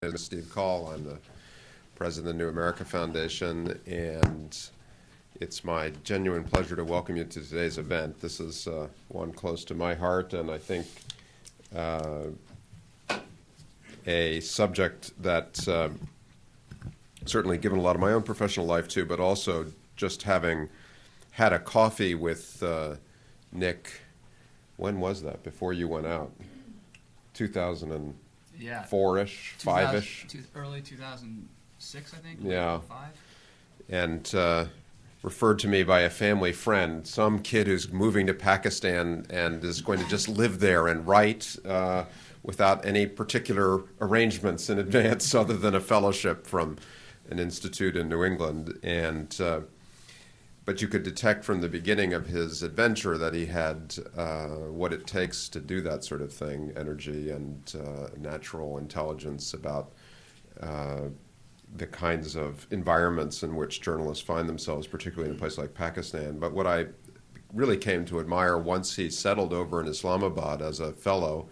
name is Steve Call. I'm the president of the New America Foundation, and it's my genuine pleasure to welcome you to today's event. This is one close to my heart, and I think a subject that certainly given a lot of my own professional life to, but also just having had a coffee with Nick. When was that? Before you went out? 2004-ish, 5-ish? Early 2006, I think. Yeah. 5. And referred to me by a family friend, some kid who's moving to Pakistan and is going to just live there and write without any particular arrangements in advance other than a fellowship from an institute in New England. And but you could detect from the beginning of his adventure that he had what it takes to do that sort of thing, energy and natural intelligence about the kinds of environments in which journalists find themselves, particularly in a place like Pakistan. But what I really came to admire once he settled over in Islamabad as a fellow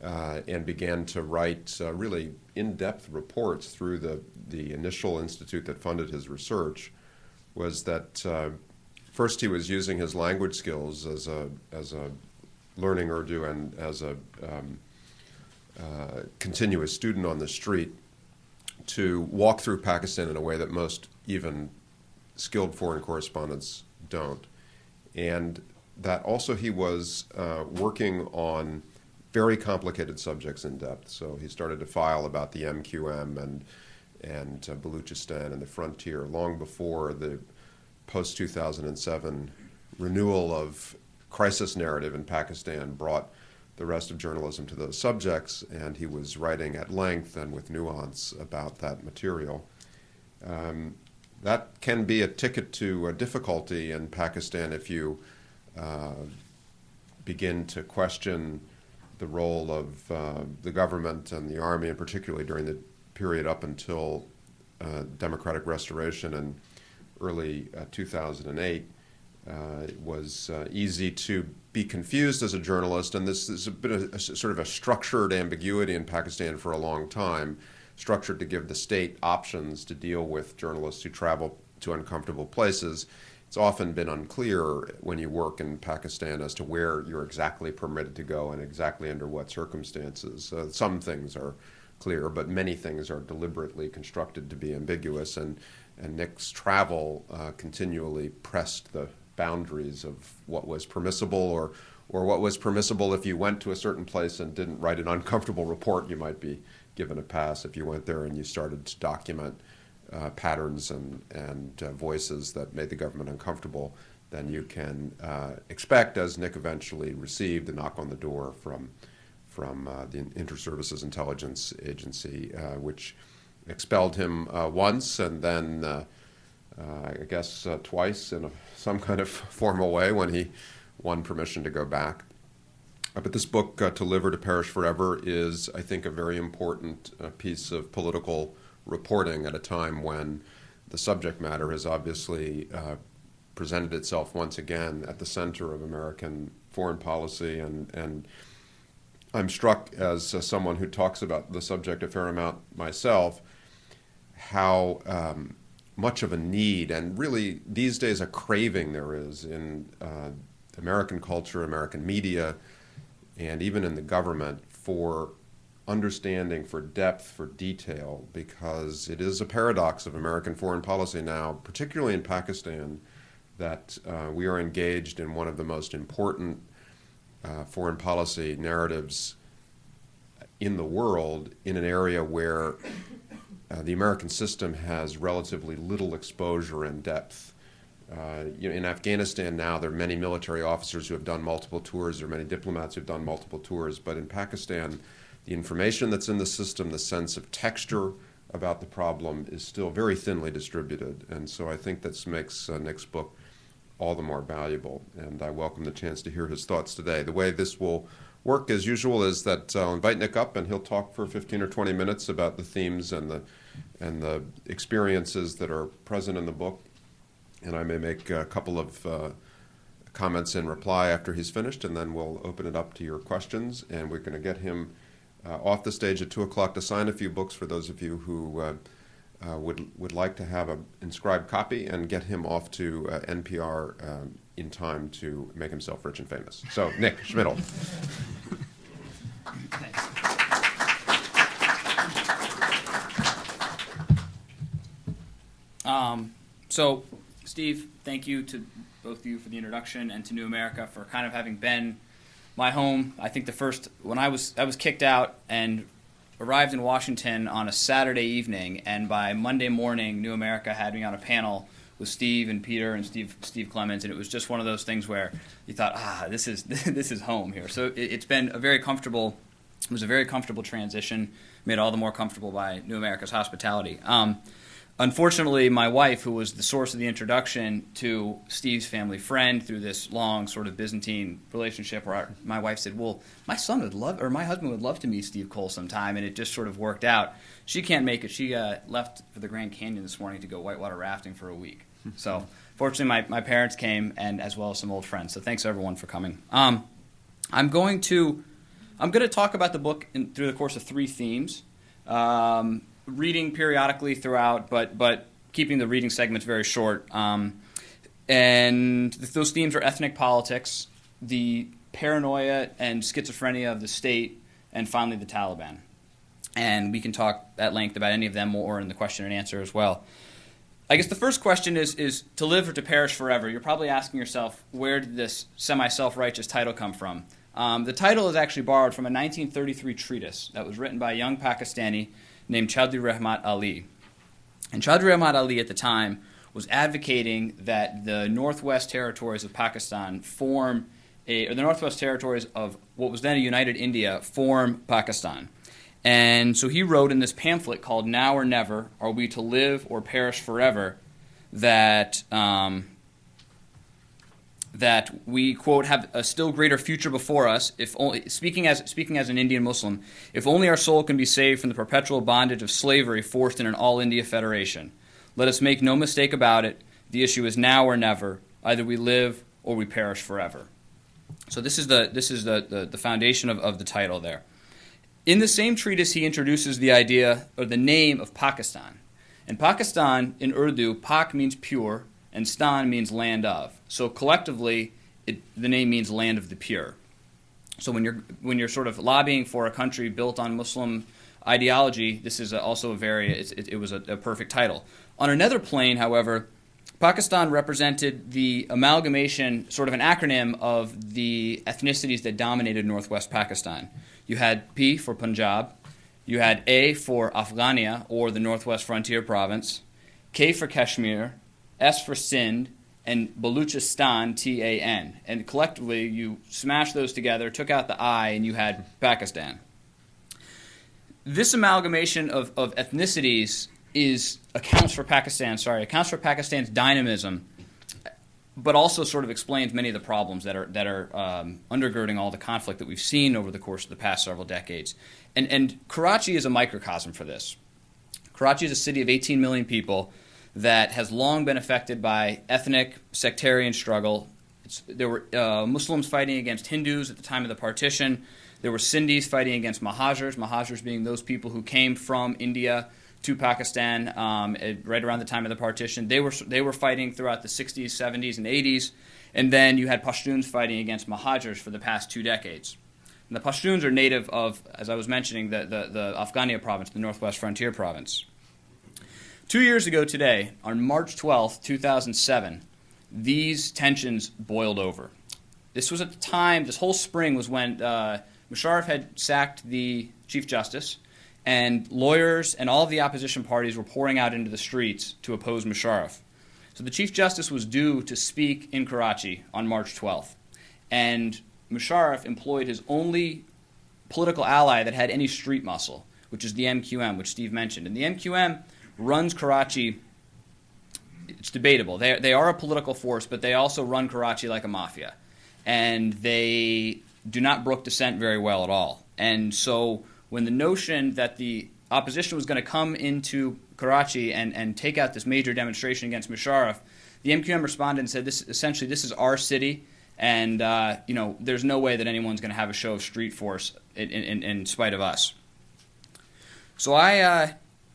and began to write really in-depth reports through the initial institute that funded his research was that first he was using his language skills as a learning Urdu and as a continuous student on the street to walk through Pakistan in a way that most even skilled foreign correspondents don't. And that also he was working on very complicated subjects in depth. So he started to file about the MQM and Baluchistan and the frontier long before the post-2007 renewal of crisis narrative in Pakistan brought the rest of journalism to those subjects, and he was writing at length and with nuance about that material. That can be a ticket to difficulty in Pakistan if you begin to question the role of the government and the army, and particularly during the period up until democratic restoration in early 2008. It was easy to be confused as a journalist, and this has been a sort of a structured ambiguity in Pakistan for a long time, structured to give the state options to deal with journalists who travel to uncomfortable places. It's often been unclear when you work in Pakistan as to where you're exactly permitted to go and exactly under what circumstances. Some things are clear, but many things are deliberately constructed to be ambiguous, and Nick's travel continually pressed the boundaries of what was permissible or what was permissible if you went to a certain place and didn't write an uncomfortable report. You might be given a pass if you went there and you started to document patterns and voices that made the government uncomfortable. Then you can expect, as Nick eventually received, a knock on the door from the Inter-Services Intelligence Agency, which expelled him once and then I guess twice in some kind of formal way when he won permission to go back. But this book, To Live or to Perish Forever, is, I think, a very important piece of political reporting at a time when the subject matter has obviously presented itself once again at the center of American foreign policy. And I'm struck, as someone who talks about the subject a fair amount myself, how much of a need and really these days a craving there is in American culture, American media, and even in the government for understanding, for depth, for detail, because it is a paradox of American foreign policy now, particularly in Pakistan, that we are engaged in one of the most important foreign policy narratives in the world in an area where the American system has relatively little exposure and depth. In Afghanistan now, there are many military officers who have done multiple tours. There are many diplomats who have done multiple tours. But in Pakistan, the information that's in the system, the sense of texture about the problem is still very thinly distributed. And so I think that makes Nick's book all the more valuable. And I welcome the chance to hear his thoughts today. The way this will work, as usual, is that I'll invite Nick up and he'll talk for 15 or 20 minutes about the themes and the experiences that are present in the book. And I may make a couple of comments in reply after he's finished, and then we'll open it up to your questions. And we're going to get him off the stage at 2 o'clock to sign a few books for those of you who would like to have an inscribed copy, and get him off to NPR in time to make himself rich and famous. So, Nick Schmidle. Thanks. So, Steve, thank you to both of you for the introduction, and to New America for kind of having been my home. I think when I was kicked out and arrived in Washington on a Saturday evening, and by Monday morning, New America had me on a panel with Steve and Peter and Steve Clemens, and it was just one of those things where you thought, this is home here. So it's been a very comfortable. It was a very comfortable transition, made all the more comfortable by New America's hospitality. Unfortunately, my wife, who was the source of the introduction to Steve's family friend through this long sort of Byzantine relationship, where my wife said, well, my husband would love to meet Steve Cole sometime, and it just sort of worked out. She can't make it. She left for the Grand Canyon this morning to go whitewater rafting for a week. So fortunately, my parents came, and as well as some old friends. So thanks, everyone, for coming. I'm going to talk about the book through the course of 3 themes. Reading periodically throughout, but keeping the reading segments very short. And those themes are ethnic politics, the paranoia and schizophrenia of the state, and finally the Taliban. And we can talk at length about any of them or in the question and answer as well. I guess the first question is to live or to perish forever. You're probably asking yourself, where did this semi-self-righteous title come from? The title is actually borrowed from a 1933 treatise that was written by a young Pakistani named Chaudhry Rahmat Ali. And Chaudhry Rahmat Ali at the time was advocating that the Northwest Territories of Pakistan or the Northwest Territories of what was then a united India form Pakistan. And so he wrote in this pamphlet called Now or Never, Are We to Live or Perish Forever, that we, quote, have a still greater future before us, if only, speaking as an Indian Muslim, if only our soul can be saved from the perpetual bondage of slavery forced in an all-India federation. Let us make no mistake about it, the issue is now or never, either we live or we perish forever. So this is the foundation of the title there. In the same treatise, he introduces the idea, or the name of Pakistan. And Pakistan, in Urdu, Pak means pure, and Stan means land of. So collectively, the name means land of the pure. So when you're sort of lobbying for a country built on Muslim ideology, this is also it was a perfect title. On another plane, however, Pakistan represented the amalgamation, sort of an acronym of the ethnicities that dominated northwest Pakistan. You had P for Punjab, you had A for Afghania, or the Northwest Frontier Province, K for Kashmir, S for Sindh, and Baluchistan, T-A-N. And collectively, you smashed those together, took out the I, and you had Pakistan. This amalgamation of ethnicities accounts for Pakistan's dynamism, but also sort of explains many of the problems that are undergirding all the conflict that we've seen over the course of the past several decades. And Karachi is a microcosm for this. Karachi is a city of 18 million people that has long been affected by ethnic, sectarian struggle. There were Muslims fighting against Hindus at the time of the partition. There were Sindhis fighting against Mahajers being those people who came from India to Pakistan right around the time of the partition. They were fighting throughout the 60s, 70s, and 80s. And then you had Pashtuns fighting against Mahajers for the past 2 decades. And the Pashtuns are native of, as I was mentioning, the Afghania province, the Northwest Frontier Province. 2 years ago today, on March 12th, 2007, these tensions boiled over. This was at the time, this whole spring was when Musharraf had sacked the Chief Justice, and lawyers and all of the opposition parties were pouring out into the streets to oppose Musharraf. So the Chief Justice was due to speak in Karachi on March 12th, and Musharraf employed his only political ally that had any street muscle, which is the MQM, which Steve mentioned. And the MQM runs Karachi. It's debatable. They are a political force, but they also run Karachi like a mafia. And they do not brook dissent very well at all. And so when the notion that the opposition was going to come into Karachi and take out this major demonstration against Musharraf, the MQM responded and said, this is our city, And, there's no way that anyone's going to have a show of street force in spite of us. So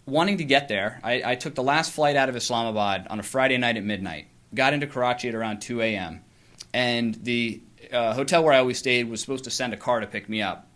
wanting to get there, I took the last flight out of Islamabad on a Friday night at midnight, got into Karachi at around 2 a.m., and the hotel where I always stayed was supposed to send a car to pick me up.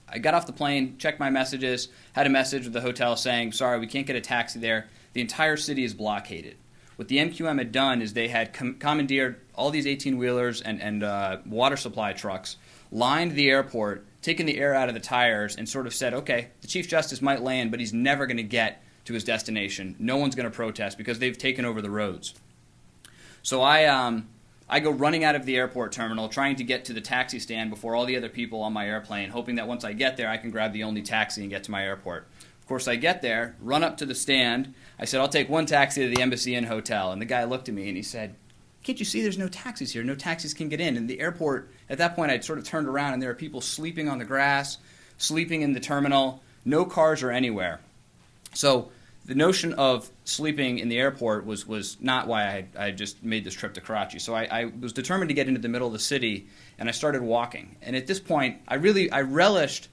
I got off the plane, checked my messages, had a message with the hotel saying, sorry, we can't get a taxi there. The entire city is blockaded. What the MQM had done is they had commandeered all these 18-wheelers and water supply trucks, lined the airport, taken the air out of the tires, and sort of said, okay, the Chief Justice might land, but he's never going to get to his destination. No one's going to protest because they've taken over the roads. So I go running out of the airport terminal, trying to get to the taxi stand before all the other people on my airplane, hoping that once I get there, I can grab the only taxi and get to my airport. Of course, I get there, run up to the stand. I said, I'll take one taxi to the Embassy Inn Hotel. And the guy looked at me and he said, can't you see there's no taxis here? No taxis can get in. And the airport, at that point, I'd sort of turned around and there are people sleeping on the grass, sleeping in the terminal. No cars are anywhere. So the notion of sleeping in the airport was not why I just made this trip to Karachi. So I was determined to get into the middle of the city, and I started walking. And at this point, I relished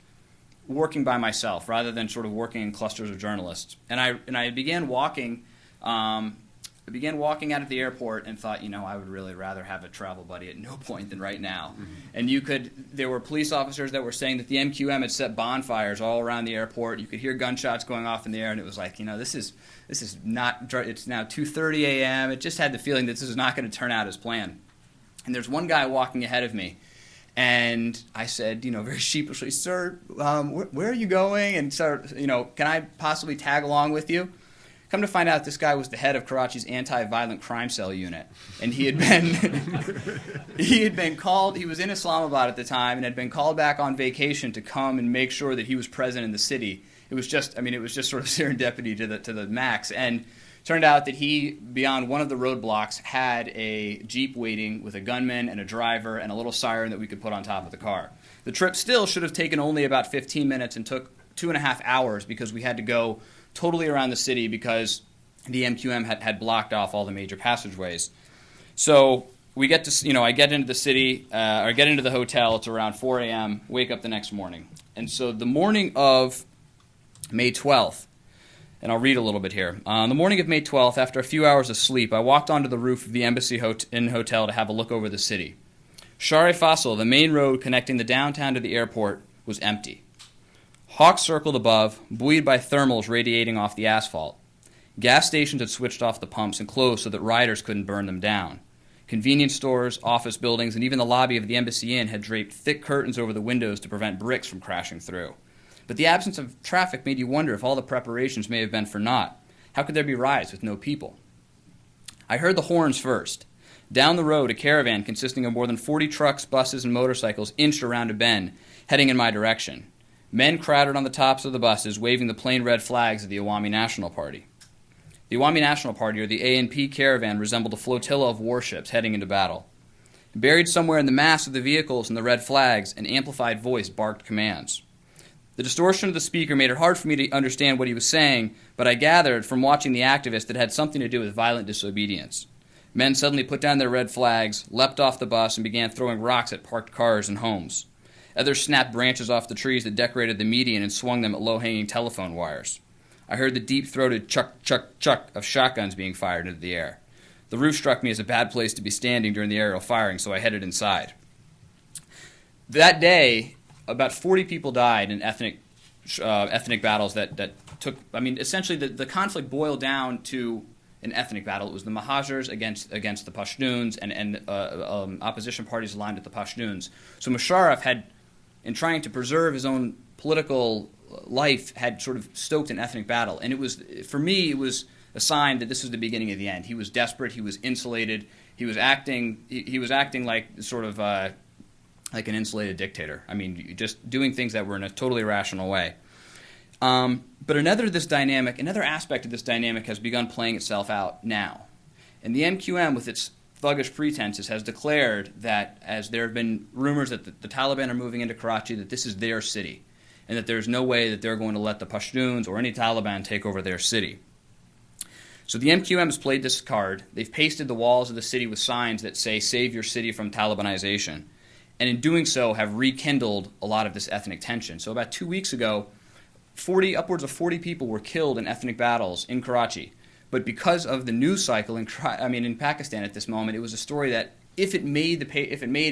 working by myself rather than sort of working in clusters of journalists. And I began walking. I began walking out of the airport and thought, I would really rather have a travel buddy at no point than right now. Mm-hmm. And there were police officers that were saying that the MQM had set bonfires all around the airport. You could hear gunshots going off in the air, and it was like, this is not. It's now 2:30 a.m. It just had the feeling that this is not going to turn out as planned. And there's one guy walking ahead of me, and I said, very sheepishly, sir, where are you going? And so, can I possibly tag along with you? Come to find out, this guy was the head of Karachi's anti-violent crime cell unit, and he had been called. He was in Islamabad at the time and had been called back on vacation to come and make sure that he was present in the city. It was just sort of serendipity to the max. And turned out that he, beyond one of the roadblocks, had a Jeep waiting with a gunman and a driver and a little siren that we could put on top of the car. The trip still should have taken only about 15 minutes and took 2.5 hours because we had to go totally around the city because the MQM had blocked off all the major passageways. So we get to, I get into the city, or get into the hotel. It's around 4 a.m., wake up the next morning. And so the morning of May 12th, and I'll read a little bit here. On the morning of May 12th, after a few hours of sleep, I walked onto the roof of the Embassy Inn Hotel to have a look over the city. Shari Faisal, the main road connecting the downtown to the airport, was empty. Hawks circled above, buoyed by thermals radiating off the asphalt. Gas stations had switched off the pumps and closed so that riders couldn't burn them down. Convenience stores, office buildings, and even the lobby of the Embassy Inn had draped thick curtains over the windows to prevent bricks from crashing through. But the absence of traffic made you wonder if all the preparations may have been for naught. How could there be riots with no people? I heard the horns first. Down the road, a caravan consisting of more than 40 trucks, buses, and motorcycles inched around a bend, heading in my direction. Men crowded on the tops of the buses, waving the plain red flags of the Awami National Party. The Awami National Party, or the ANP caravan, resembled a flotilla of warships heading into battle. Buried somewhere in the mass of the vehicles and the red flags, an amplified voice barked commands. The distortion of the speaker made it hard for me to understand what he was saying, but I gathered from watching the activist that it had something to do with violent disobedience. Men suddenly put down their red flags, leapt off the bus, and began throwing rocks at parked cars and homes. Others snapped branches off the trees that decorated the median and swung them at low-hanging telephone wires. I heard the deep-throated chuck, chuck, chuck of shotguns being fired into the air. The roof struck me as a bad place to be standing during the aerial firing, so I headed inside. That day, about 40 people died in ethnic battles that took. Essentially the conflict boiled down to an ethnic battle. It was the Mahajers against the Pashtuns and opposition parties aligned with the Pashtuns. So Musharraf had, in trying to preserve his own political life, had sort of stoked an ethnic battle. And it was a sign that this was the beginning of the end. He was desperate. He was insulated. He was acting like sort of like an insulated dictator. Just doing things that were in a totally irrational way. But another aspect of this dynamic has begun playing itself out now. And the MQM, with its thuggish pretenses, has declared that, as there have been rumors that the Taliban are moving into Karachi, that this is their city, and that there's no way that they're going to let the Pashtuns or any Taliban take over their city. So the MQMs played this card. They've pasted the walls of the city with signs that say, "Save your city from Talibanization." And in doing so have rekindled a lot of this ethnic tension. So about 2 weeks ago, upwards of 40 people were killed in ethnic battles in Karachi. But because of the news cycle in Pakistan at this moment, it was a story that if it made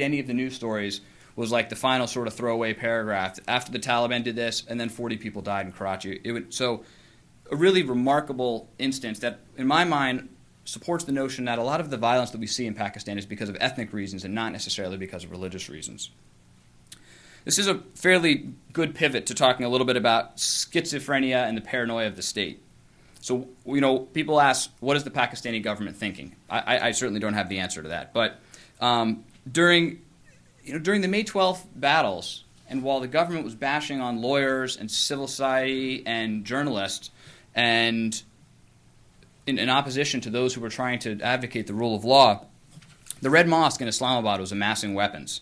any of the news stories, was like the final sort of throwaway paragraph. After the Taliban did this, and then 40 people died in Karachi. So a really remarkable instance that, in my mind, supports the notion that a lot of the violence that we see in Pakistan is because of ethnic reasons and not necessarily because of religious reasons. This is a fairly good pivot to talking a little bit about schizophrenia and the paranoia of the state. So, people ask, what is the Pakistani government thinking? I certainly don't have the answer to that. But during the May 12th battles, and while the government was bashing on lawyers and civil society and journalists, and in opposition to those who were trying to advocate the rule of law, the Red Mosque in Islamabad was amassing weapons,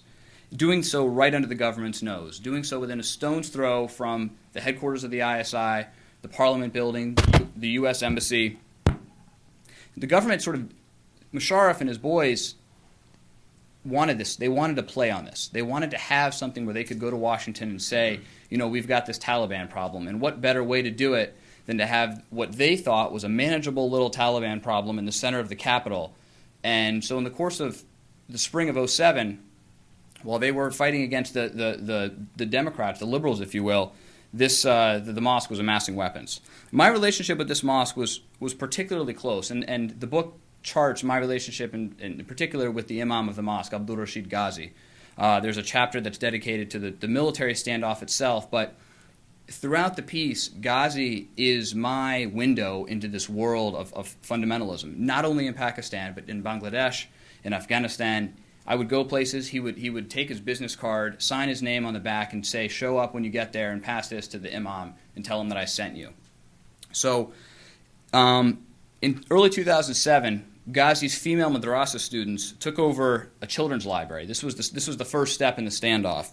doing so right under the government's nose, doing so within a stone's throw from the headquarters of the ISI, the Parliament building, the U.S. Embassy. The government Musharraf and his boys wanted this. They wanted to play on this. They wanted to have something where they could go to Washington and say, we've got this Taliban problem. And what better way to do it than to have what they thought was a manageable little Taliban problem in the center of the capital. And so in the course of the spring of 2007, while they were fighting against the Democrats, the liberals, if you will, the mosque was amassing weapons. My relationship with this mosque was particularly close, and the book charts my relationship in particular with the imam of the mosque, Abdul Rashid Ghazi. There's a chapter that's dedicated to the military standoff itself, but throughout the piece, Ghazi is my window into this world of fundamentalism, not only in Pakistan, but in Bangladesh, in Afghanistan. I would go places, he would take his business card, sign his name on the back, and say, show up when you get there and pass this to the imam and tell him that I sent you. So in early 2007, Ghazi's female madrasa students took over a children's library. This was the first step in the standoff,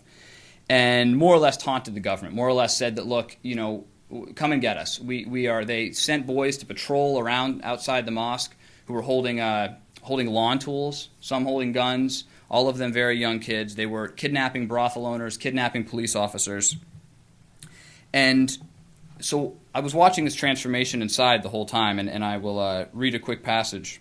and more or less taunted the government, more or less said that, look, come and get us. They sent boys to patrol around outside the mosque who were holding lawn tools, some holding guns, all of them very young kids. They were kidnapping brothel owners, kidnapping police officers. And so I was watching this transformation inside the whole time, and I will read a quick passage.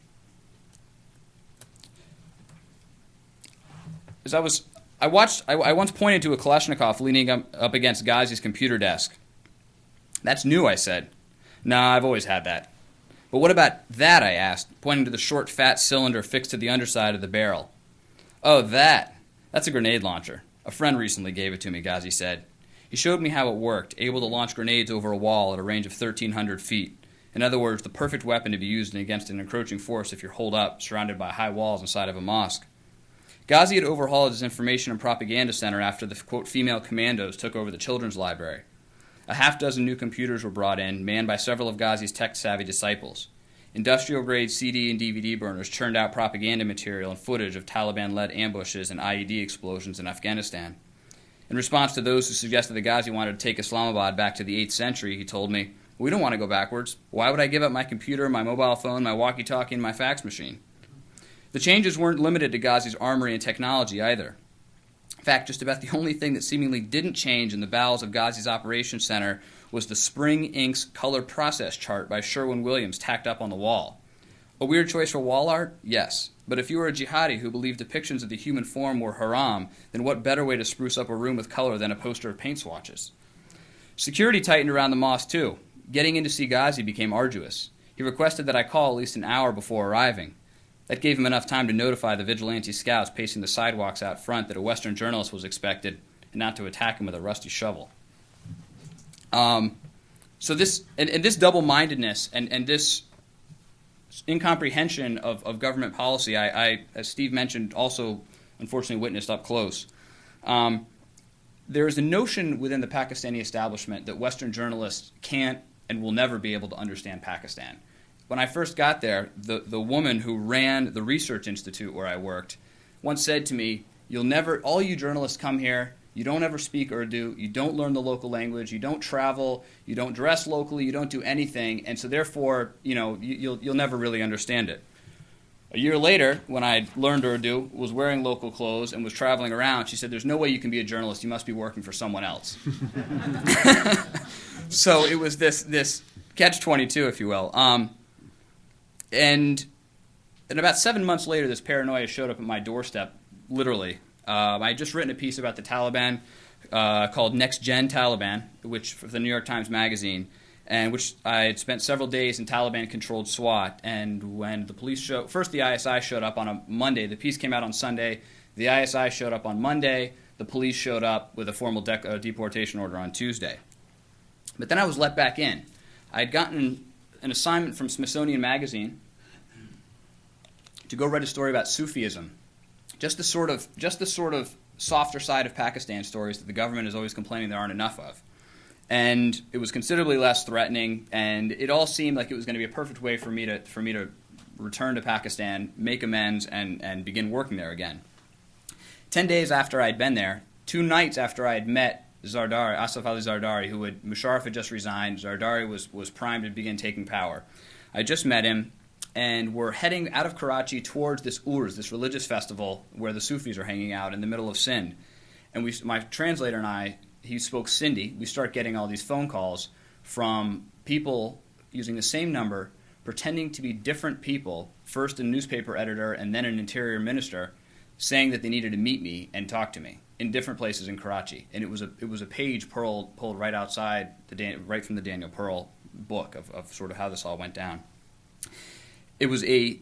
I once pointed to a Kalashnikov leaning up against Ghazi's computer desk. That's new, I said. Nah, I've always had that. But what about that, I asked, pointing to the short, fat cylinder fixed to the underside of the barrel. Oh, that's a grenade launcher. A friend recently gave it to me, Ghazi said. He showed me how it worked, able to launch grenades over a wall at a range of 1,300 feet. In other words, the perfect weapon to be used against an encroaching force if you're holed up, surrounded by high walls inside of a mosque. Ghazi had overhauled his information and propaganda center after the, quote, female commandos took over the children's library. A half-dozen new computers were brought in, manned by several of Ghazi's tech-savvy disciples. Industrial-grade CD and DVD burners churned out propaganda material and footage of Taliban-led ambushes and IED explosions in Afghanistan. In response to those who suggested that Ghazi wanted to take Islamabad back to the 8th century, he told me, "We don't want to go backwards. Why would I give up my computer, my mobile phone, my walkie-talkie, and my fax machine?" The changes weren't limited to Ghazi's armory and technology either. In fact, just about the only thing that seemingly didn't change in the bowels of Ghazi's operations center was the Spring Inks color process chart by Sherwin-Williams tacked up on the wall. A weird choice for wall art? Yes. But if you were a jihadi who believed depictions of the human form were haram, then what better way to spruce up a room with color than a poster of paint swatches? Security tightened around the mosque, too. Getting in to see Ghazi became arduous. He requested that I call at least an hour before arriving. That gave him enough time to notify the vigilante scouts pacing the sidewalks out front that a Western journalist was expected and not to attack him with a rusty shovel. So this double-mindedness and this incomprehension of government policy, I, as Steve mentioned, also unfortunately witnessed up close. There is a notion within the Pakistani establishment that Western journalists can't and will never be able to understand Pakistan. When I first got there, the woman who ran the research institute where I worked once said to me, all you journalists come here, You don't ever speak Urdu. You don't learn the local language. You don't travel. You don't dress locally. You don't do anything. And so therefore, you'll never really understand it. A year later, when I learned Urdu, was wearing local clothes, and was traveling around, she said, there's no way you can be a journalist. You must be working for someone else. So it was this catch-22, if you will. And about 7 months later, this paranoia showed up at my doorstep, literally. I had just written a piece about the Taliban called Next Gen Taliban, which for the New York Times Magazine, and which I had spent several days in Taliban-controlled SWAT. And when the police first the ISI showed up on a Monday. The piece came out on Sunday. The ISI showed up on Monday. The police showed up with a formal deportation order on Tuesday. But then I was let back in. I had gotten an assignment from Smithsonian Magazine to go write a story about Sufism, just the sort of softer side of Pakistan stories that the government is always complaining there aren't enough of. And it was considerably less threatening, and it all seemed like it was going to be a perfect way for me to return to Pakistan, make amends, and begin working there again. 10 days after I'd been there, 2 nights after I had met Zardari, Asif Ali Zardari, Musharraf had just resigned. Zardari was primed to begin taking power. I just met him, and we're heading out of Karachi towards this Urs, this religious festival where the Sufis are hanging out in the middle of Sindh. And my translator and I, he spoke Sindhi. We start getting all these phone calls from people using the same number, pretending to be different people, first a newspaper editor and then an interior minister, saying that they needed to meet me and talk to me in different places in Karachi. And it was a page pulled right outside, right from the Daniel Pearl book of sort of how this all went down. It was a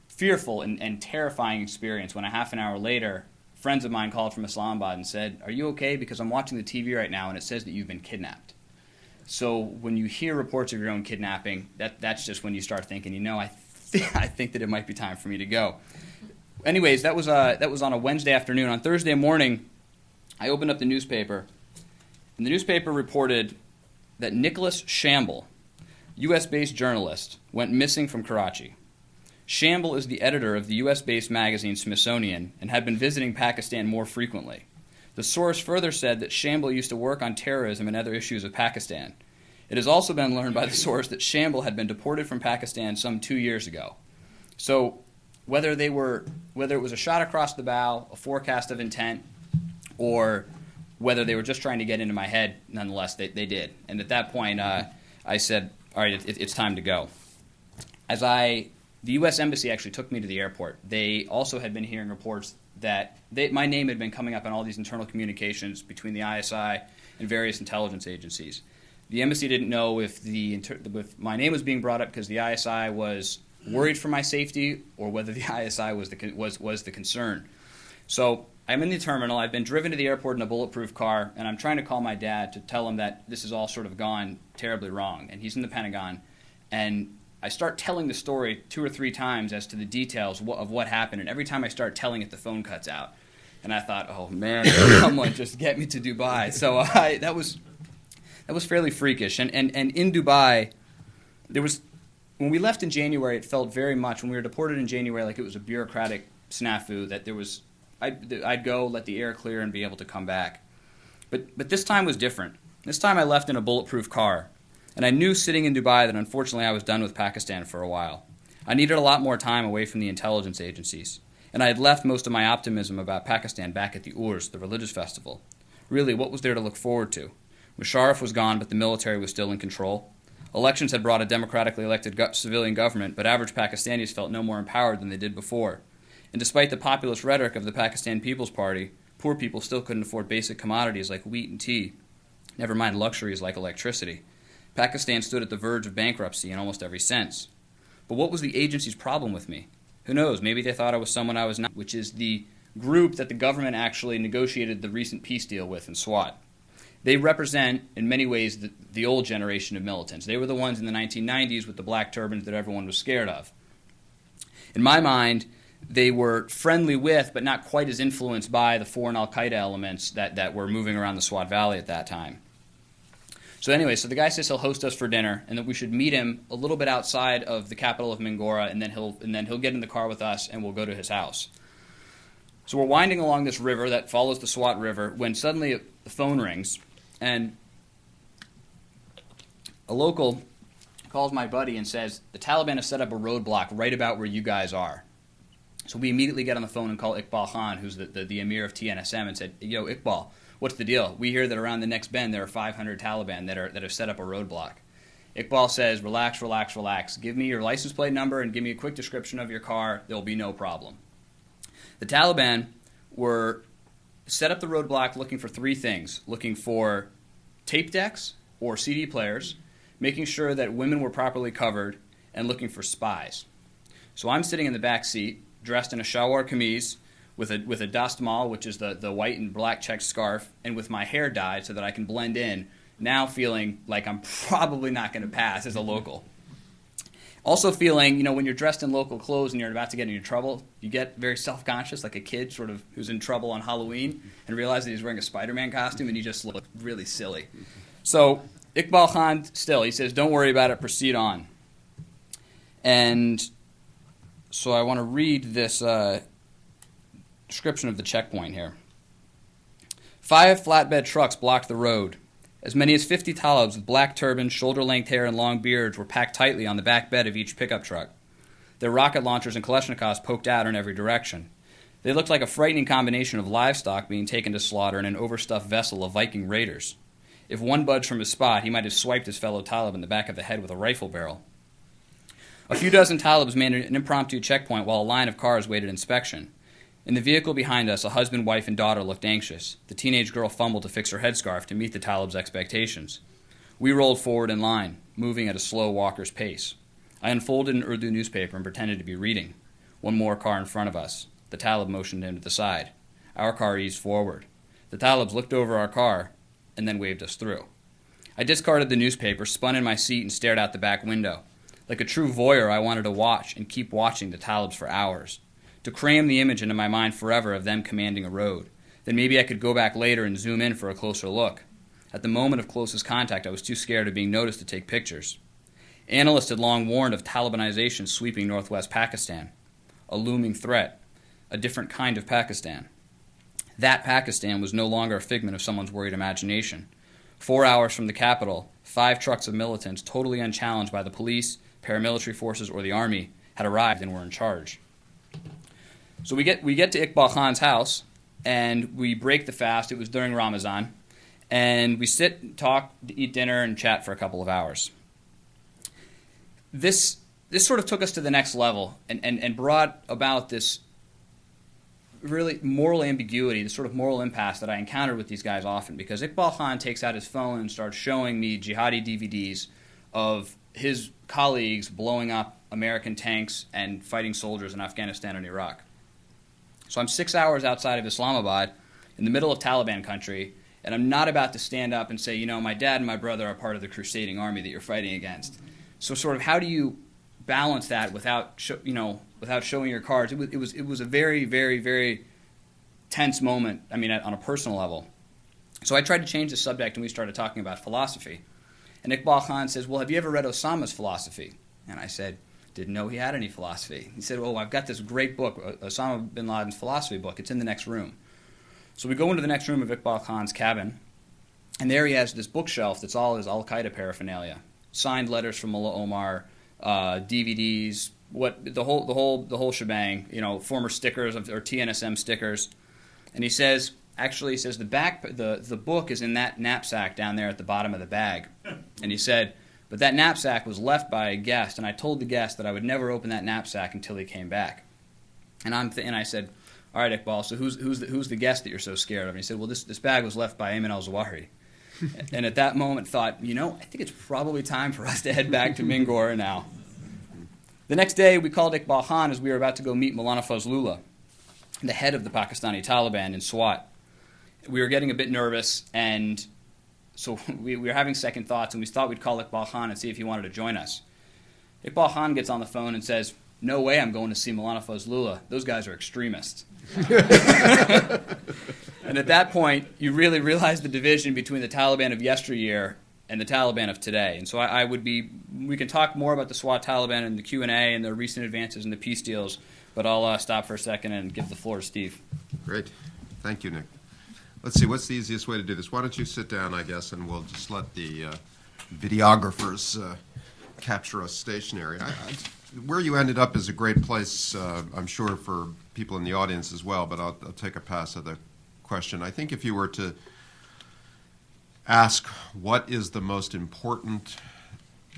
fearful and terrifying experience when a half an hour later, friends of mine called from Islamabad and said, "Are you okay? Because I'm watching the TV right now and it says that you've been kidnapped." So when you hear reports of your own kidnapping, that's just when you start thinking, I think that it might be time for me to go. Anyways, that was on a Wednesday afternoon. On Thursday morning, I opened up the newspaper, and the newspaper reported that Nicholas Schmidle, U.S.-based journalist, went missing from Karachi. Schmidle is the editor of the U.S.-based magazine Smithsonian and had been visiting Pakistan more frequently. The source further said that Schmidle used to work on terrorism and other issues of Pakistan. It has also been learned by the source that Schmidle had been deported from Pakistan some 2 years ago. So whether it was a shot across the bow, a forecast of intent, or whether they were just trying to get into my head, nonetheless, they did. And at that point, I said, all right, it's time to go. The U.S. Embassy actually took me to the airport. They also had been hearing reports that my name had been coming up in all these internal communications between the ISI and various intelligence agencies. The embassy didn't know if my name was being brought up because the ISI was worried for my safety or whether the ISI was the concern. So I'm in the terminal. I've been driven to the airport in a bulletproof car, and I'm trying to call my dad to tell him that this has all sort of gone terribly wrong. And he's in the Pentagon, and I start telling the story 2 or 3 times as to the details of what happened, and every time I start telling it, the phone cuts out. And I thought, oh man, someone just get me to Dubai. So that was fairly freakish. And in Dubai, when we left in January, it felt very much, when we were deported in January, like it was a bureaucratic snafu, that I'd go, let the air clear, and be able to come back. But this time was different. This time I left in a bulletproof car. And I knew sitting in Dubai that unfortunately I was done with Pakistan for a while. I needed a lot more time away from the intelligence agencies. And I had left most of my optimism about Pakistan back at the Urs, the religious festival. Really, what was there to look forward to? Musharraf was gone, but the military was still in control. Elections had brought a democratically elected civilian government, but average Pakistanis felt no more empowered than they did before. And despite the populist rhetoric of the Pakistan People's Party, poor people still couldn't afford basic commodities like wheat and tea, never mind luxuries like electricity. Pakistan stood at the verge of bankruptcy in almost every sense. But what was the agency's problem with me? Who knows? Maybe they thought I was someone I was not, which is the group that the government actually negotiated the recent peace deal with in SWAT. They represent, in many ways, the old generation of militants. They were the ones in the 1990s with the black turbans that everyone was scared of. In my mind, they were friendly with, but not quite as influenced by, the foreign al-Qaeda elements that were moving around the Swat Valley at that time. So anyway, so the guy says he'll host us for dinner, and that we should meet him a little bit outside of the capital of Mingora, and then he'll get in the car with us, and we'll go to his house. So we're winding along this river that follows the Swat River when suddenly the phone rings, and a local calls my buddy and says, the Taliban has set up a roadblock right about where you guys are. So we immediately get on the phone and call Iqbal Khan, who's the emir of TNSM, and said, yo, Iqbal, what's the deal? We hear that around the next bend there are 500 Taliban that have set up a roadblock. Iqbal says, relax, relax, relax. Give me your license plate number and give me a quick description of your car. There'll be no problem. The Taliban were set up the roadblock looking for three things: looking for tape decks or CD players, making sure that women were properly covered, and looking for spies. So I'm sitting in the back seat, dressed in a shalwar kameez, with a dastmal, which is the white and black checked scarf, and with my hair dyed so that I can blend in, now feeling like I'm probably not going to pass as a local. Also feeling, when you're dressed in local clothes and you're about to get into trouble, you get very self-conscious, like a kid sort of who's in trouble on Halloween and realizes that he's wearing a Spider-Man costume and you just look really silly. So Iqbal Khan he says, don't worry about it, proceed on. And so I want to read this description of the checkpoint here. 5 flatbed trucks blocked the road. As many as 50 Talibs with black turbans, shoulder-length hair, and long beards were packed tightly on the back bed of each pickup truck. Their rocket launchers and Kalashnikovs poked out in every direction. They looked like a frightening combination of livestock being taken to slaughter in an overstuffed vessel of Viking raiders. If one budged from his spot, he might have swiped his fellow Talib in the back of the head with a rifle barrel. A few dozen Talibs manned an impromptu checkpoint while a line of cars waited inspection. In the vehicle behind us, a husband, wife, and daughter looked anxious. The teenage girl fumbled to fix her headscarf to meet the Talib's expectations. We rolled forward in line, moving at a slow walker's pace. I unfolded an Urdu newspaper and pretended to be reading. One more car in front of us. The Talib motioned him to the side. Our car eased forward. The Talibs looked over our car and then waved us through. I discarded the newspaper, spun in my seat, and stared out the back window. Like a true voyeur, I wanted to watch and keep watching the Talibs for hours, to cram the image into my mind forever of them commanding a road. Then maybe I could go back later and zoom in for a closer look. At the moment of closest contact, I was too scared of being noticed to take pictures. Analysts had long warned of Talibanization sweeping northwest Pakistan, a looming threat, a different kind of Pakistan. That Pakistan was no longer a figment of someone's worried imagination. 4 hours from the capital, 5 trucks of militants, totally unchallenged by the police, paramilitary forces, or the army, had arrived and were in charge. So we get to Iqbal Khan's house, and we break the fast. It was during Ramadan. And we sit, talk, eat dinner, and chat for a couple of hours. This sort of took us to the next level and brought about this really moral ambiguity, the sort of moral impasse that I encountered with these guys often, because Iqbal Khan takes out his phone and starts showing me jihadi DVDs of his colleagues blowing up American tanks and fighting soldiers in Afghanistan and Iraq. So I'm 6 hours outside of Islamabad in the middle of Taliban country, and I'm not about to stand up and say, my dad and my brother are part of the crusading army that you're fighting against. So sort of how do you balance that without showing your cards? It was a very, very, very tense moment, on a personal level. So I tried to change the subject, and we started talking about philosophy. And Iqbal Khan says, well, have you ever read Osama's philosophy? And I said, didn't know he had any philosophy. He said, I've got this great book, Osama bin Laden's philosophy book. It's in the next room. So we go into the next room of Iqbal Khan's cabin, and there he has this bookshelf that's all his Al-Qaeda paraphernalia, signed letters from Mullah Omar, DVDs, the whole shebang, former stickers or TNSM stickers. And he says, the book is in that knapsack down there at the bottom of the bag. And he said, but that knapsack was left by a guest, and I told the guest that I would never open that knapsack until he came back. And I said, all right, Iqbal, so who's the guest that you're so scared of? And he said, well, this bag was left by Ayman al-Zawahiri. And at that moment thought, I think it's probably time for us to head back to Mingor now. The next day, we called Iqbal Khan as we were about to go meet Maulana Fazlullah, the head of the Pakistani Taliban in Swat. We were getting a bit nervous, and so we were having second thoughts, and we thought we'd call Iqbal Khan and see if he wanted to join us. Iqbal Khan gets on the phone and says, no way I'm going to see Maulana Fazlullah. Those guys are extremists. And at that point, you really realize the division between the Taliban of yesteryear and the Taliban of today. And so we can talk more about the Swat Taliban and the Q&A and the recent advances in the peace deals, but I'll stop for a second and give the floor to Steve. Great. Thank you, Nick. Let's see, what's the easiest way to do this? Why don't you sit down, I guess, and we'll just let the videographers capture us stationary. Where you ended up is a great place, I'm sure, for people in the audience as well, but I'll take a pass at the question. I think if you were to ask what is the most important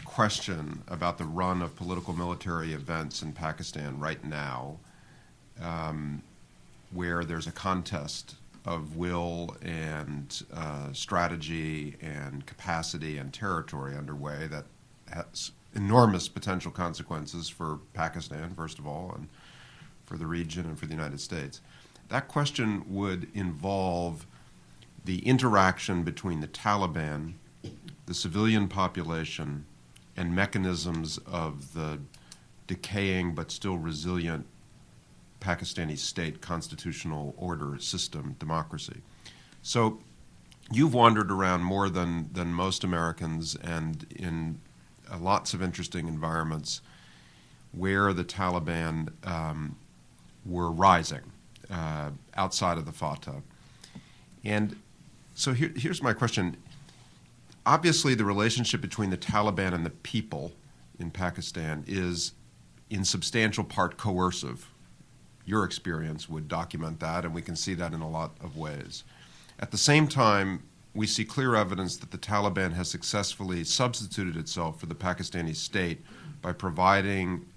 question about the run of political military events in Pakistan right now, where there's a contest of will and strategy and capacity and territory underway that has enormous potential consequences for Pakistan, first of all, and for the region and for the United States. That question would involve the interaction between the Taliban, the civilian population, and mechanisms of the decaying but still resilient Pakistani state constitutional order system democracy. So you've wandered around more than most Americans and in lots of interesting environments where the Taliban were rising outside of the Fatah. And so here's my question. Obviously, the relationship between the Taliban and the people in Pakistan is in substantial part coercive. Your experience would document that, and we can see that in a lot of ways. At the same time, we see clear evidence that the Taliban has successfully substituted itself for the Pakistani state by providing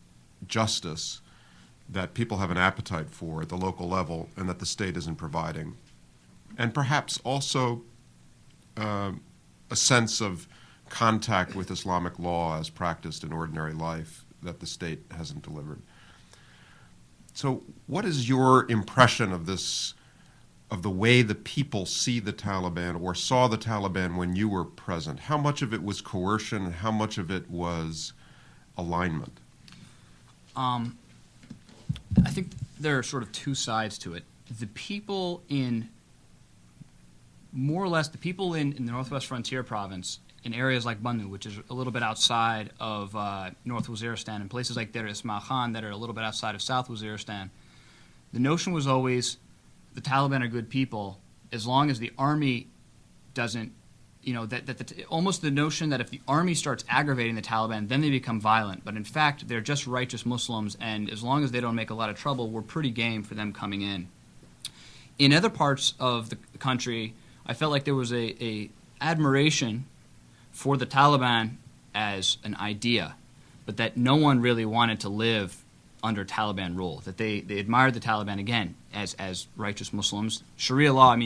justice that people have an appetite for at the local level and that the state isn't providing. And perhaps also a sense of contact with Islamic law as practiced in ordinary life that the state hasn't delivered. So what is your impression of this, of the way the people see the Taliban or saw the Taliban when you were present? How much of it was coercion and how much of it was alignment? I think there are sort of two sides to it. The people in, more or less, the people in the Northwest Frontier Province, in areas like Bannu, which is a little bit outside of North Waziristan, and places like Deir Ismail Khan that are a little bit outside of South Waziristan, the notion was always the Taliban are good people as long as the army doesn't, almost the notion that if the army starts aggravating the Taliban, then they become violent. But in fact, they're just righteous Muslims, and as long as they don't make a lot of trouble, we're pretty game for them coming in. In other parts of the country, I felt like there was a admiration for the Taliban as an idea, but that no one really wanted to live under Taliban rule, that they admired the Taliban, again, as righteous Muslims. Sharia law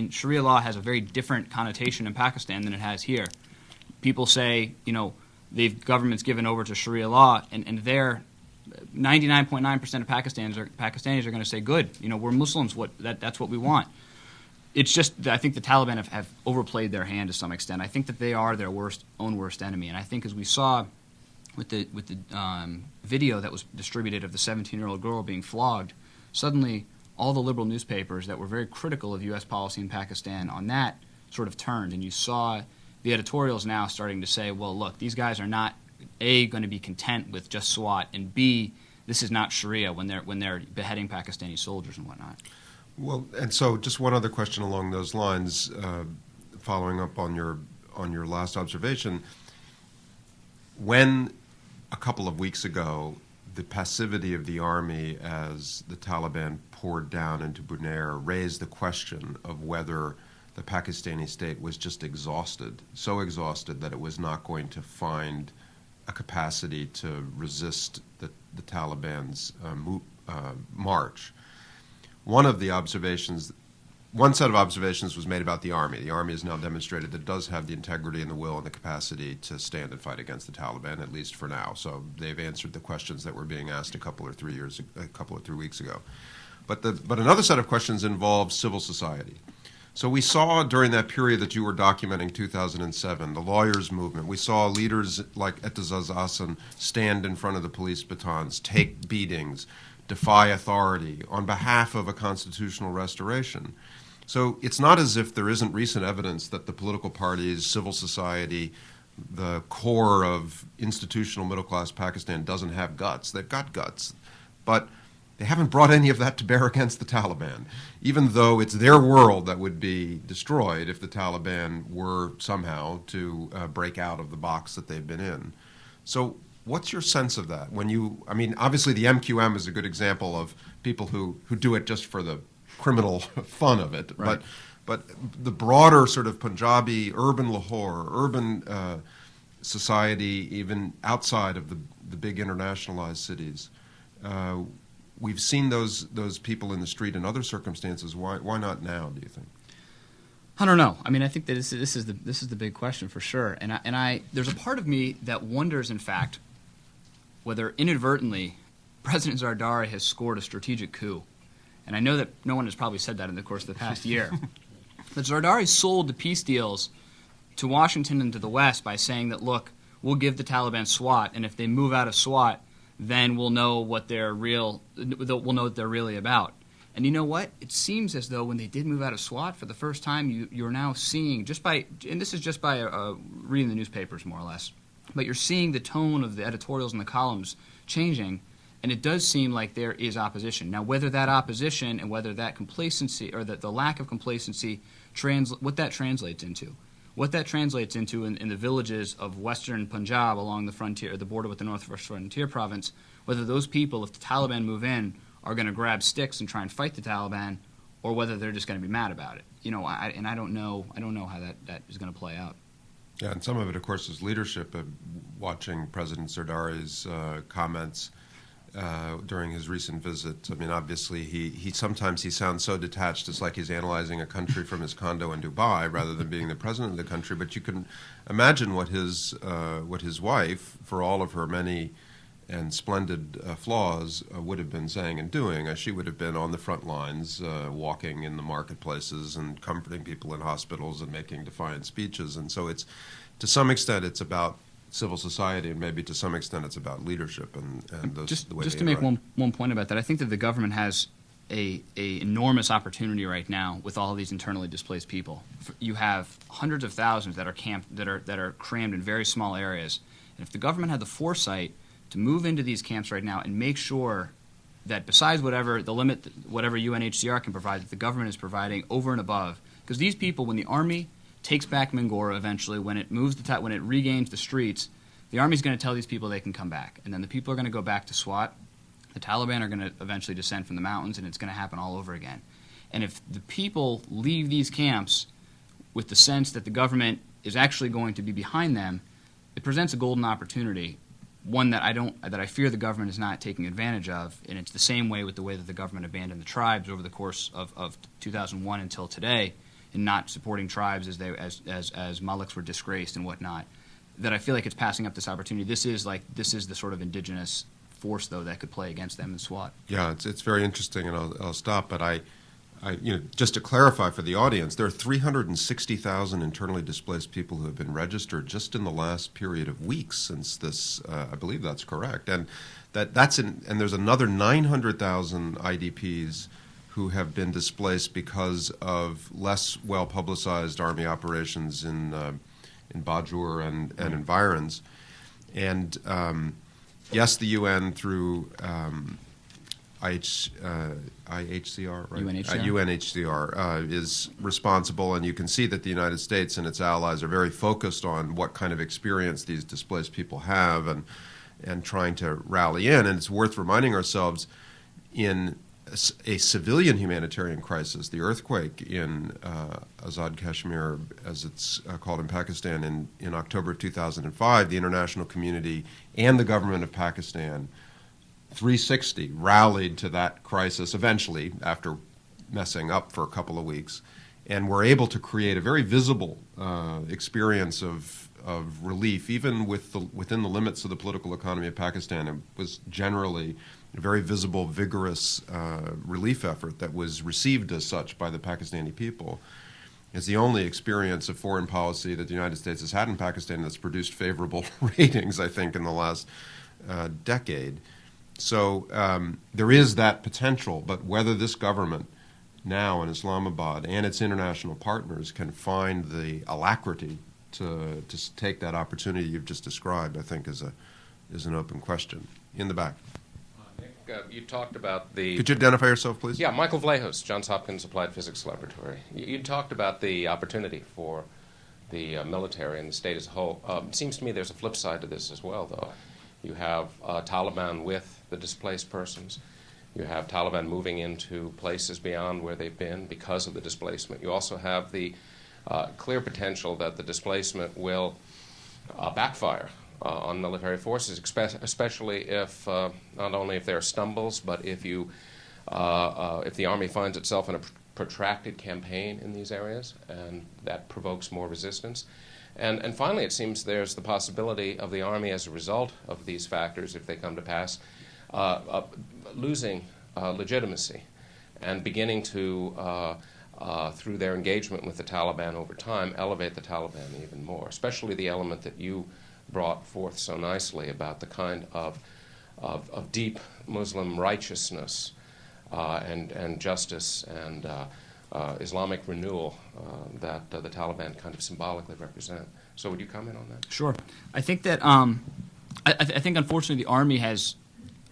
has a very different connotation in Pakistan than it has here. People say, government's given over to Sharia law, and they're 99.9% of Pakistanis are going to say, good, we're Muslims, that's what we want. It's just that I think the Taliban have overplayed their hand to some extent. I think that they are their own worst enemy, and I think as we saw with the video that was distributed of the 17-year-old girl being flogged, suddenly all the liberal newspapers that were very critical of U.S. policy in Pakistan on that sort of turned, and you saw the editorials now starting to say, well, look, these guys are not, A, going to be content with just SWAT, and B, this is not Sharia when they're beheading Pakistani soldiers and whatnot. Well, and so just one other question along those lines, following up on your last observation. When a couple of weeks ago, the passivity of the army as the Taliban poured down into Bunair raised the question of whether the Pakistani state was just exhausted, so exhausted that it was not going to find a capacity to resist the Taliban's march. One set of observations was made about the Army. The Army has now demonstrated that it does have the integrity and the will and the capacity to stand and fight against the Taliban, at least for now. So they've answered the questions that were being asked a couple or 3 weeks ago. But another set of questions involves civil society. So we saw during that period that you were documenting, 2007, the lawyers' movement. We saw leaders like Etizaz Ahsan stand in front of the police batons, take beatings, defy authority on behalf of a constitutional restoration. So it's not as if there isn't recent evidence that the political parties, civil society, the core of institutional middle-class Pakistan doesn't have guts. They've got guts. But they haven't brought any of that to bear against the Taliban, even though it's their world that would be destroyed if the Taliban were somehow to break out of the box that they've been in. So what's your sense of that? I mean, obviously the MQM is a good example of people who do it just for the criminal fun of it, right. but the broader sort of Punjabi, urban Lahore, urban society, even outside of the big internationalized cities, we've seen those people in the street in other circumstances. Why not now, do you think? I don't know. I mean, I think that this is the big question for sure. And I there's a part of me that wonders, in fact, whether inadvertently President Zardari has scored a strategic coup. And I know that no one has probably said that in the course of the past year. But Zardari sold the peace deals to Washington and to the West by saying that, look, we'll give the Taliban SWAT, and if they move out of SWAT, then we'll know what they're really about. And you know what? It seems as though when they did move out of SWAT for the first time, you're now seeing, and this is just by reading the newspapers more or less, but you're seeing the tone of the editorials and the columns changing, and it does seem like there is opposition. Now, whether that opposition and whether that complacency or the lack of complacency, what that translates into in the villages of western Punjab along the frontier, the border with the Northwest Frontier Province, whether those people, if the Taliban move in, are going to grab sticks and try and fight the Taliban, or whether they're just going to be mad about it. You know, I don't know how that is going to play out. Yeah, and some of it, of course, is leadership. Watching President Zardari's comments during his recent visit. I mean, obviously, he sometimes he sounds so detached. It's like he's analyzing a country from his condo in Dubai rather than being the president of the country. But you can imagine what his wife, for all of her many and splendid flaws, would have been saying and doing. She would have been on the front lines, walking in the marketplaces and comforting people in hospitals and making defiant speeches. And so it's, to some extent, it's about civil society, and maybe to some extent it's about leadership and just the way just they to make interact. one point about that. I think that the government has a enormous opportunity right now with all of these internally displaced people. You have hundreds of thousands that are camped, that are crammed in very small areas, and if the government had the foresight to move into these camps right now and make sure that besides whatever UNHCR can provide, that the government is providing over and above, because these people, when the army takes back Mingora eventually, when it regains the streets, the army's going to tell these people they can come back, and then the people are going to go back to SWAT. The Taliban are going to eventually descend from the mountains, and it's going to happen all over again. And if the people leave these camps with the sense that the government is actually going to be behind them, it presents a golden opportunity, one that I fear the government is not taking advantage of. And it's the same way with the way that the government abandoned the tribes over the course of 2001 until today, in not supporting tribes as Maliks were disgraced and whatnot, that I feel like it's passing up this opportunity. This is the sort of indigenous force, though, that could play against them in SWAT. Yeah, it's very interesting, and I'll stop. But I just to clarify for the audience, there are 360,000 internally displaced people who have been registered just in the last period of weeks since this. I believe that's correct, and and there's another 900,000 IDPs who have been displaced because of less well-publicized army operations in Bajur and environs. And yes, the UN through IHCR, right? UNHCR is responsible, and you can see that the United States and its allies are very focused on what kind of experience these displaced people have and trying to rally in. And it's worth reminding ourselves, in a civilian humanitarian crisis, the earthquake in Azad Kashmir, as it's called in Pakistan, in October of 2005, the international community and the government of Pakistan, 360, rallied to that crisis eventually after messing up for a couple of weeks, and were able to create a very visible experience of relief, even within the limits of the political economy of Pakistan. It was generally a very visible, vigorous relief effort that was received as such by the Pakistani people. It's the only experience of foreign policy that the United States has had in Pakistan that's produced favorable ratings, I think, in the last decade. So there is that potential, but whether this government now in Islamabad and its international partners can find the alacrity to take that opportunity you've just described, I think is an open question. In the back. Nick, you talked about the... Could you identify yourself, please? Yeah, Michael Vlahos, Johns Hopkins Applied Physics Laboratory. You talked about the opportunity for the military and the state as a whole. It seems to me there's a flip side to this as well, though. You have Taliban with the displaced persons. You have Taliban moving into places beyond where they've been because of the displacement. You also have the clear potential that the displacement will backfire on military forces, especially if not only if there are stumbles, but if the army finds itself in a protracted campaign in these areas, and that provokes more resistance. And finally, it seems there's the possibility of the army, as a result of these factors, if they come to pass, losing legitimacy and beginning to, through their engagement with the Taliban over time, elevate the Taliban even more, especially the element that you brought forth so nicely about the kind of deep Muslim righteousness and justice and Islamic renewal that the Taliban kind of symbolically represent. So would you comment on that? Sure. I think that I think unfortunately the army has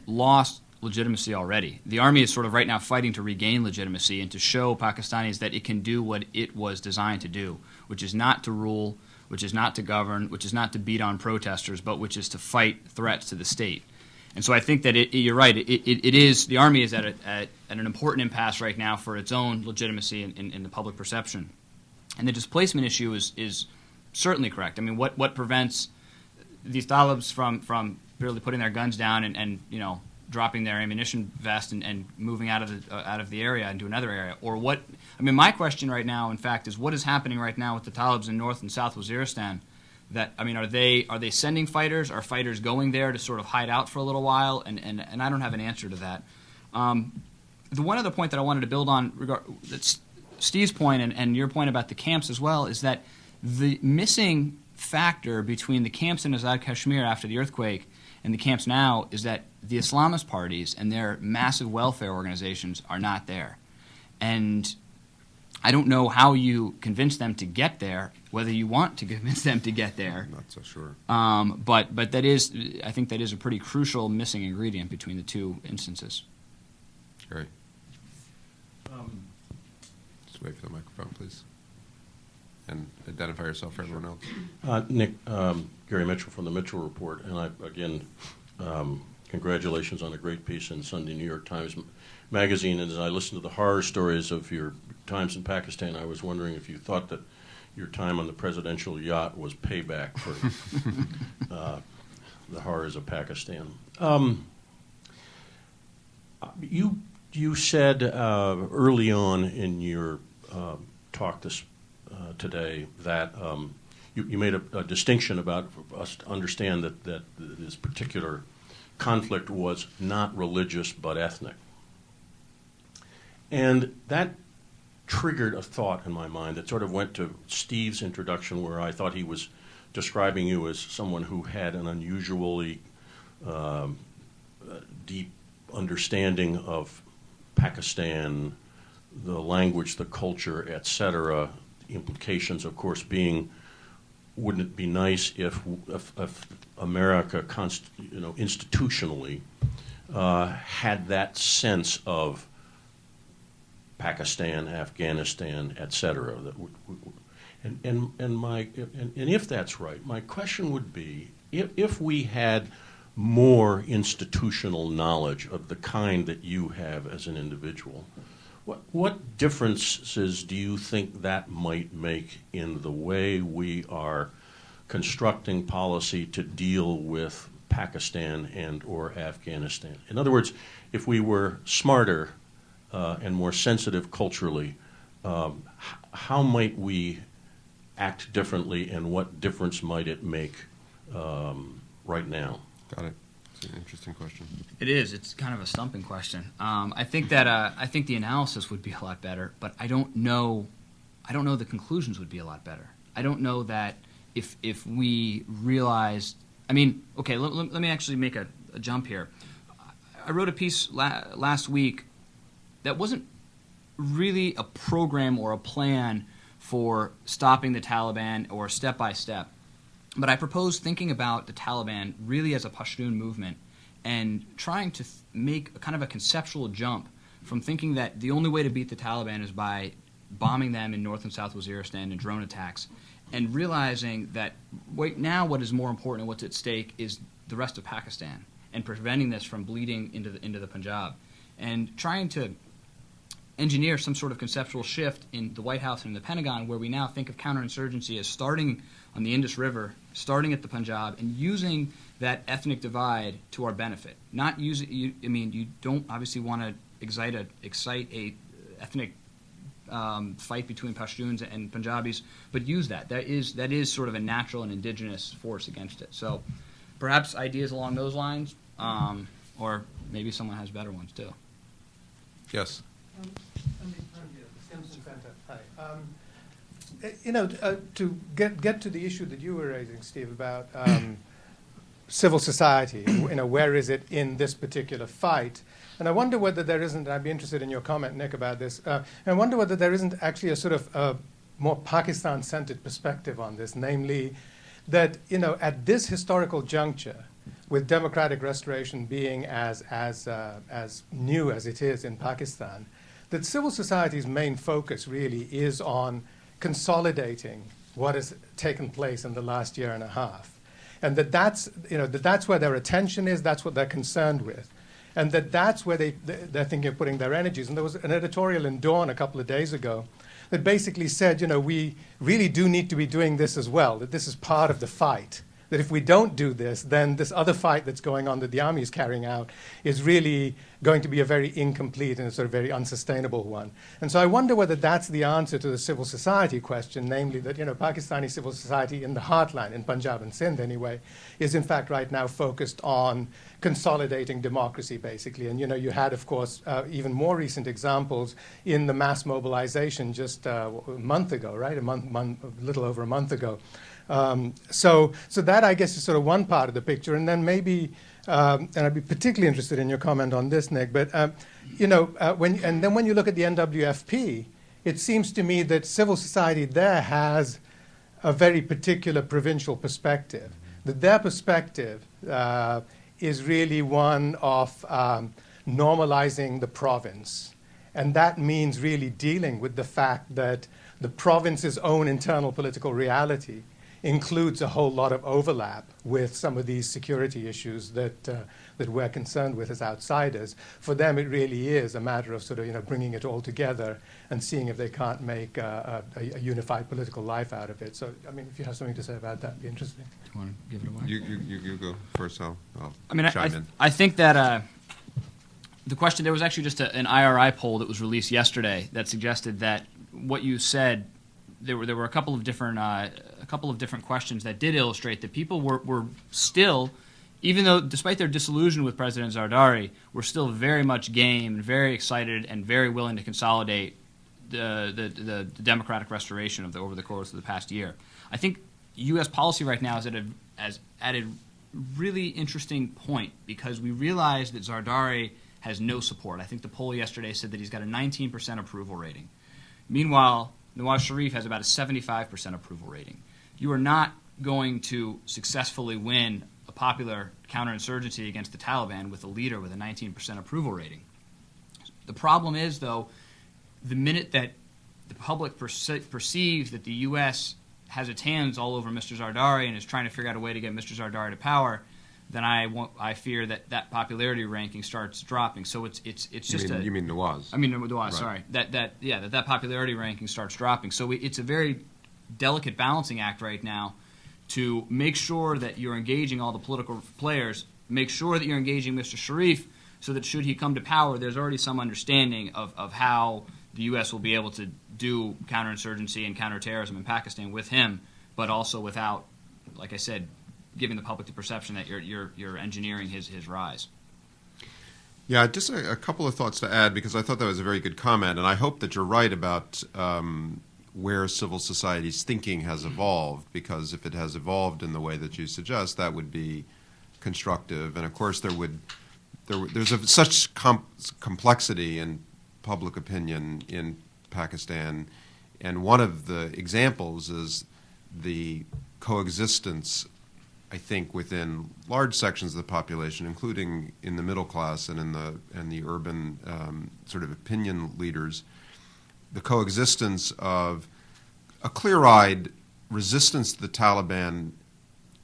lost legitimacy already. The army is sort of right now fighting to regain legitimacy and to show Pakistanis that it can do what it was designed to do, which is not to rule, which is not to govern, which is not to beat on protesters, but which is to fight threats to the state. And so I think that you're right. It is the army is at an important impasse right now for its own legitimacy in the public perception, and the displacement issue is certainly correct. I mean, what prevents these Talibs from really putting their guns down and dropping their ammunition vest and moving out of the area into another area? Or what? I mean, my question right now, in fact, is what is happening right now with the Talibs in North and South Waziristan? That, I mean, are they sending fighters? Are fighters going there to sort of hide out for a little while? And I don't have an answer to that. The one other point that I wanted to build on, that's Steve's point and your point about the camps as well, is that the missing factor between the camps in Azad Kashmir after the earthquake and the camps now is that the Islamist parties and their massive welfare organizations are not there. And I don't know how you convince them to get there, whether you want to convince them to get there. I'm not so sure. But that is, I think that is a pretty crucial missing ingredient between the two instances. Great. Just wait for the microphone, please. And identify yourself for everyone else. Nick, Gary Mitchell from the Mitchell Report, and again, congratulations on a great piece in Sunday New York Times Magazine. And as I listened to the horror stories of your times in Pakistan, I was wondering if you thought that your time on the presidential yacht was payback for the horrors of Pakistan. You said early on in your talk today that you made a distinction about us to understand that this particular conflict was not religious but ethnic. And that triggered a thought in my mind that sort of went to Steve's introduction, where I thought he was describing you as someone who had an unusually deep understanding of Pakistan, the language, the culture, etc. The implications, of course, being, wouldn't it be nice if America, institutionally, had that sense of Pakistan, Afghanistan, etc. And if that's right, my question would be, if we had more institutional knowledge of the kind that you have as an individual, what differences do you think that might make in the way we are constructing policy to deal with Pakistan and or Afghanistan? In other words, if we were smarter and more sensitive culturally, how might we act differently, and what difference might it make right now? Got it. It's an interesting question. It is. It's kind of a stumping question. I think the analysis would be a lot better, but I don't know the conclusions would be a lot better. I don't know that if we realized. I mean, okay. Let me actually make a jump here. I wrote a piece last week that wasn't really a program or a plan for stopping the Taliban or step by step. But I proposed thinking about the Taliban really as a Pashtun movement and trying to make a kind of a conceptual jump from thinking that the only way to beat the Taliban is by bombing them in North and South Waziristan and drone attacks, and realizing that right now what is more important and what's at stake is the rest of Pakistan and preventing this from bleeding into the Punjab, and trying to engineer some sort of conceptual shift in the White House and in the Pentagon, where we now think of counterinsurgency as starting on the Indus River, starting at the Punjab, and using that ethnic divide to our benefit. Not using, you don't obviously want to excite a ethnic fight between Pashtuns and Punjabis, but use that. That is sort of a natural and indigenous force against it. So perhaps ideas along those lines, or maybe someone has better ones too. Yes. Stimson Center. Hi. To get to the issue that you were raising, Steve, about civil society, where is it in this particular fight? And I wonder whether there isn't, I'd be interested in your comment, Nick, about this, I wonder whether there isn't actually a sort of more Pakistan-centered perspective on this, namely that, at this historical juncture, with democratic restoration being as new as it is in Pakistan, that civil society's main focus really is on consolidating what has taken place in the last year and a half. And that's where their attention is, that's what they're concerned with. And that's where they're thinking of putting their energies. And there was an editorial in Dawn a couple of days ago that basically said, we really do need to be doing this as well, that this is part of the fight. That if we don't do this, then this other fight that's going on that the army is carrying out is really going to be a very incomplete and a sort of very unsustainable one. And so I wonder whether that's the answer to the civil society question, namely that, Pakistani civil society in the heartland, in Punjab and Sindh anyway, is in fact right now focused on consolidating democracy, basically. And, you had, of course, even more recent examples in the mass mobilization just a month ago, right? A little over a month ago. So that, I guess, is sort of one part of the picture. And then maybe, and I'd be particularly interested in your comment on this, Nick, but, when you look at the NWFP, it seems to me that civil society there has a very particular provincial perspective, that their perspective is really one of normalizing the province. And that means really dealing with the fact that the province's own internal political reality includes a whole lot of overlap with some of these security issues that we're concerned with as outsiders. For them, it really is a matter of sort of bringing it all together and seeing if they can't make a unified political life out of it. So, if you have something to say about that, it'd be interesting. Do you want to give it away? You go first. I'll chime in. I think that the question, there was actually just an IRI poll that was released yesterday that suggested that what you said, there were a couple of different questions that did illustrate that people were still, even though despite their disillusion with President Zardari, were still very much game and very excited and very willing to consolidate the democratic restoration over the course of the past year. I think U.S. policy right now is at a really interesting point because we realize that Zardari has no support. I think the poll yesterday said that he's got a 19% approval rating. Meanwhile, Nawaz Sharif has about a 75% approval rating. You are not going to successfully win a popular counterinsurgency against the Taliban with a leader with a 19% approval rating. The problem is, though, the minute that the public perceives that the U.S. has its hands all over Mr. Zardari and is trying to figure out a way to get Mr. Zardari to power, then I fear that popularity ranking starts dropping. So it's just you mean Nawaz? I mean Nawaz. Right. Sorry. That popularity ranking starts dropping. So it's a very delicate balancing act right now to make sure that you're engaging all the political players, make sure that you're engaging Mr. Sharif, so that should he come to power, there's already some understanding of how the U.S. will be able to do counterinsurgency and counterterrorism in Pakistan with him, but also without, like I said, giving the public the perception that you're engineering his rise. Yeah, just a couple of thoughts to add, because I thought that was a very good comment, and I hope that you're right about where civil society's thinking has evolved, because if it has evolved in the way that you suggest, that would be constructive. And of course, there's such complexity in public opinion in Pakistan, and one of the examples is the coexistence I think within large sections of the population, including in the middle class and in the urban sort of opinion leaders, the coexistence of a clear-eyed resistance to the Taliban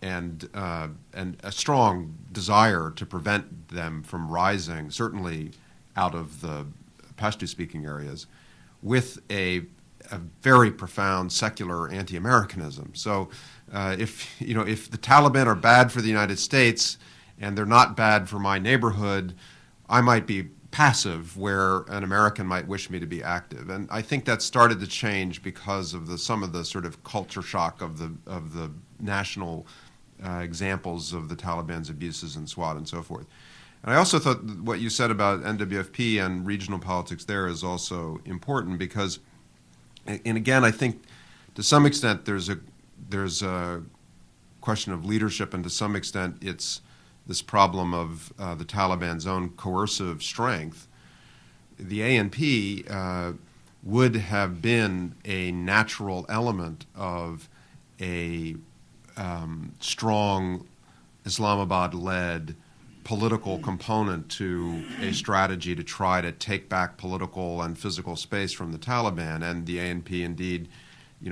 and a strong desire to prevent them from rising, certainly out of the Pashto-speaking areas, with a very profound secular anti-Americanism. So if the Taliban are bad for the United States and they're not bad for my neighborhood, I might be passive where an American might wish me to be active. And I think that started to change because of some of the sort of culture shock of the national examples of the Taliban's abuses in Swat and so forth. And I also thought what you said about NWFP and regional politics there is also important because, and again, I think to some extent there's a question of leadership, and to some extent it's this problem of the Taliban's own coercive strength. The ANP would have been a natural element of a strong Islamabad-led political component to a strategy to try to take back political and physical space from the Taliban. And the ANP indeed,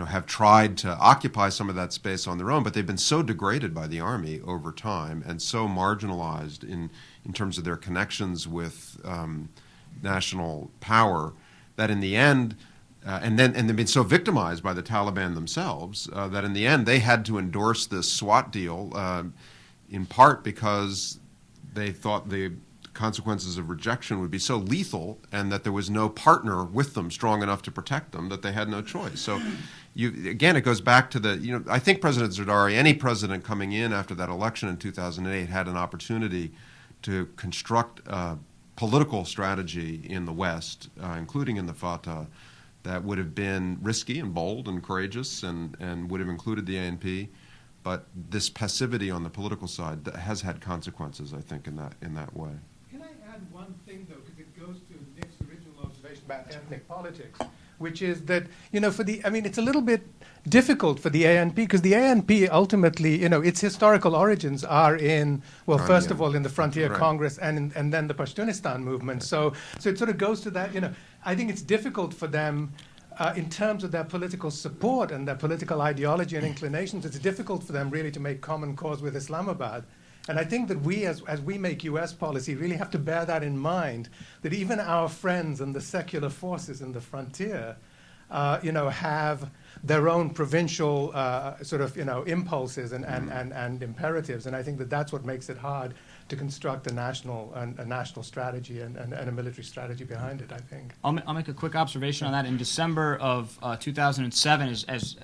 have tried to occupy some of that space on their own, but they've been so degraded by the army over time and so marginalized in terms of their connections with national power that in the end, and they've been so victimized by the Taliban themselves that in the end they had to endorse this SWAT deal in part because they thought the consequences of rejection would be so lethal and that there was no partner with them strong enough to protect them that they had no choice. So again, it goes back to I think President Zardari, any president coming in after that election in 2008 had an opportunity to construct a political strategy in the West, including in the Fatah, that would have been risky and bold and courageous and would have included the ANP. But this passivity on the political side has had consequences, I think, in that way. Can I add one thing, though, because it goes to Nick's original observation about ethnic politics, which is that, it's a little bit difficult for the ANP, because the ANP ultimately, its historical origins are in, first of all, in the Frontier Congress and then the Pashtunistan movement. So it sort of goes to that, I think it's difficult for them in terms of their political support and their political ideology and inclinations. It's difficult for them really to make common cause with Islamabad. And I think that we, as we make U.S. policy, really have to bear that in mind, that even our friends and the secular forces in the frontier, have their own provincial impulses and imperatives. And I think that that's what makes it hard to construct a national strategy and a military strategy behind it, I think. I'll make a quick observation on that. In December of 2007, as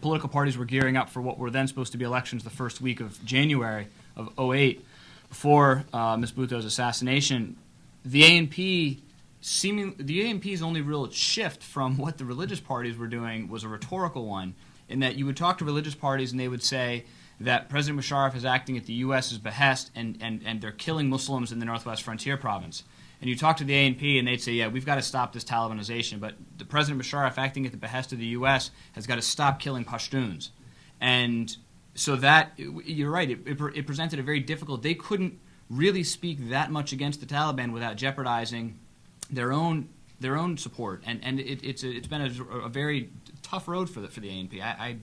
political parties were gearing up for what were then supposed to be elections the first week of January of 2008, before Ms. Bhuttos' assassination, the ANP's only real shift from what the religious parties were doing was a rhetorical one, in that you would talk to religious parties and they would say that President Musharraf is acting at the U.S.'s behest and they're killing Muslims in the Northwest Frontier Province. And you talk to the ANP and they'd say, yeah, we've got to stop this Talibanization, but the President Musharraf acting at the behest of the U.S. has got to stop killing Pashtuns. And so that, you're right, it presented a very difficult, they couldn't really speak that much against the Taliban without jeopardizing their own support, and it's been a very tough road for the ANP. I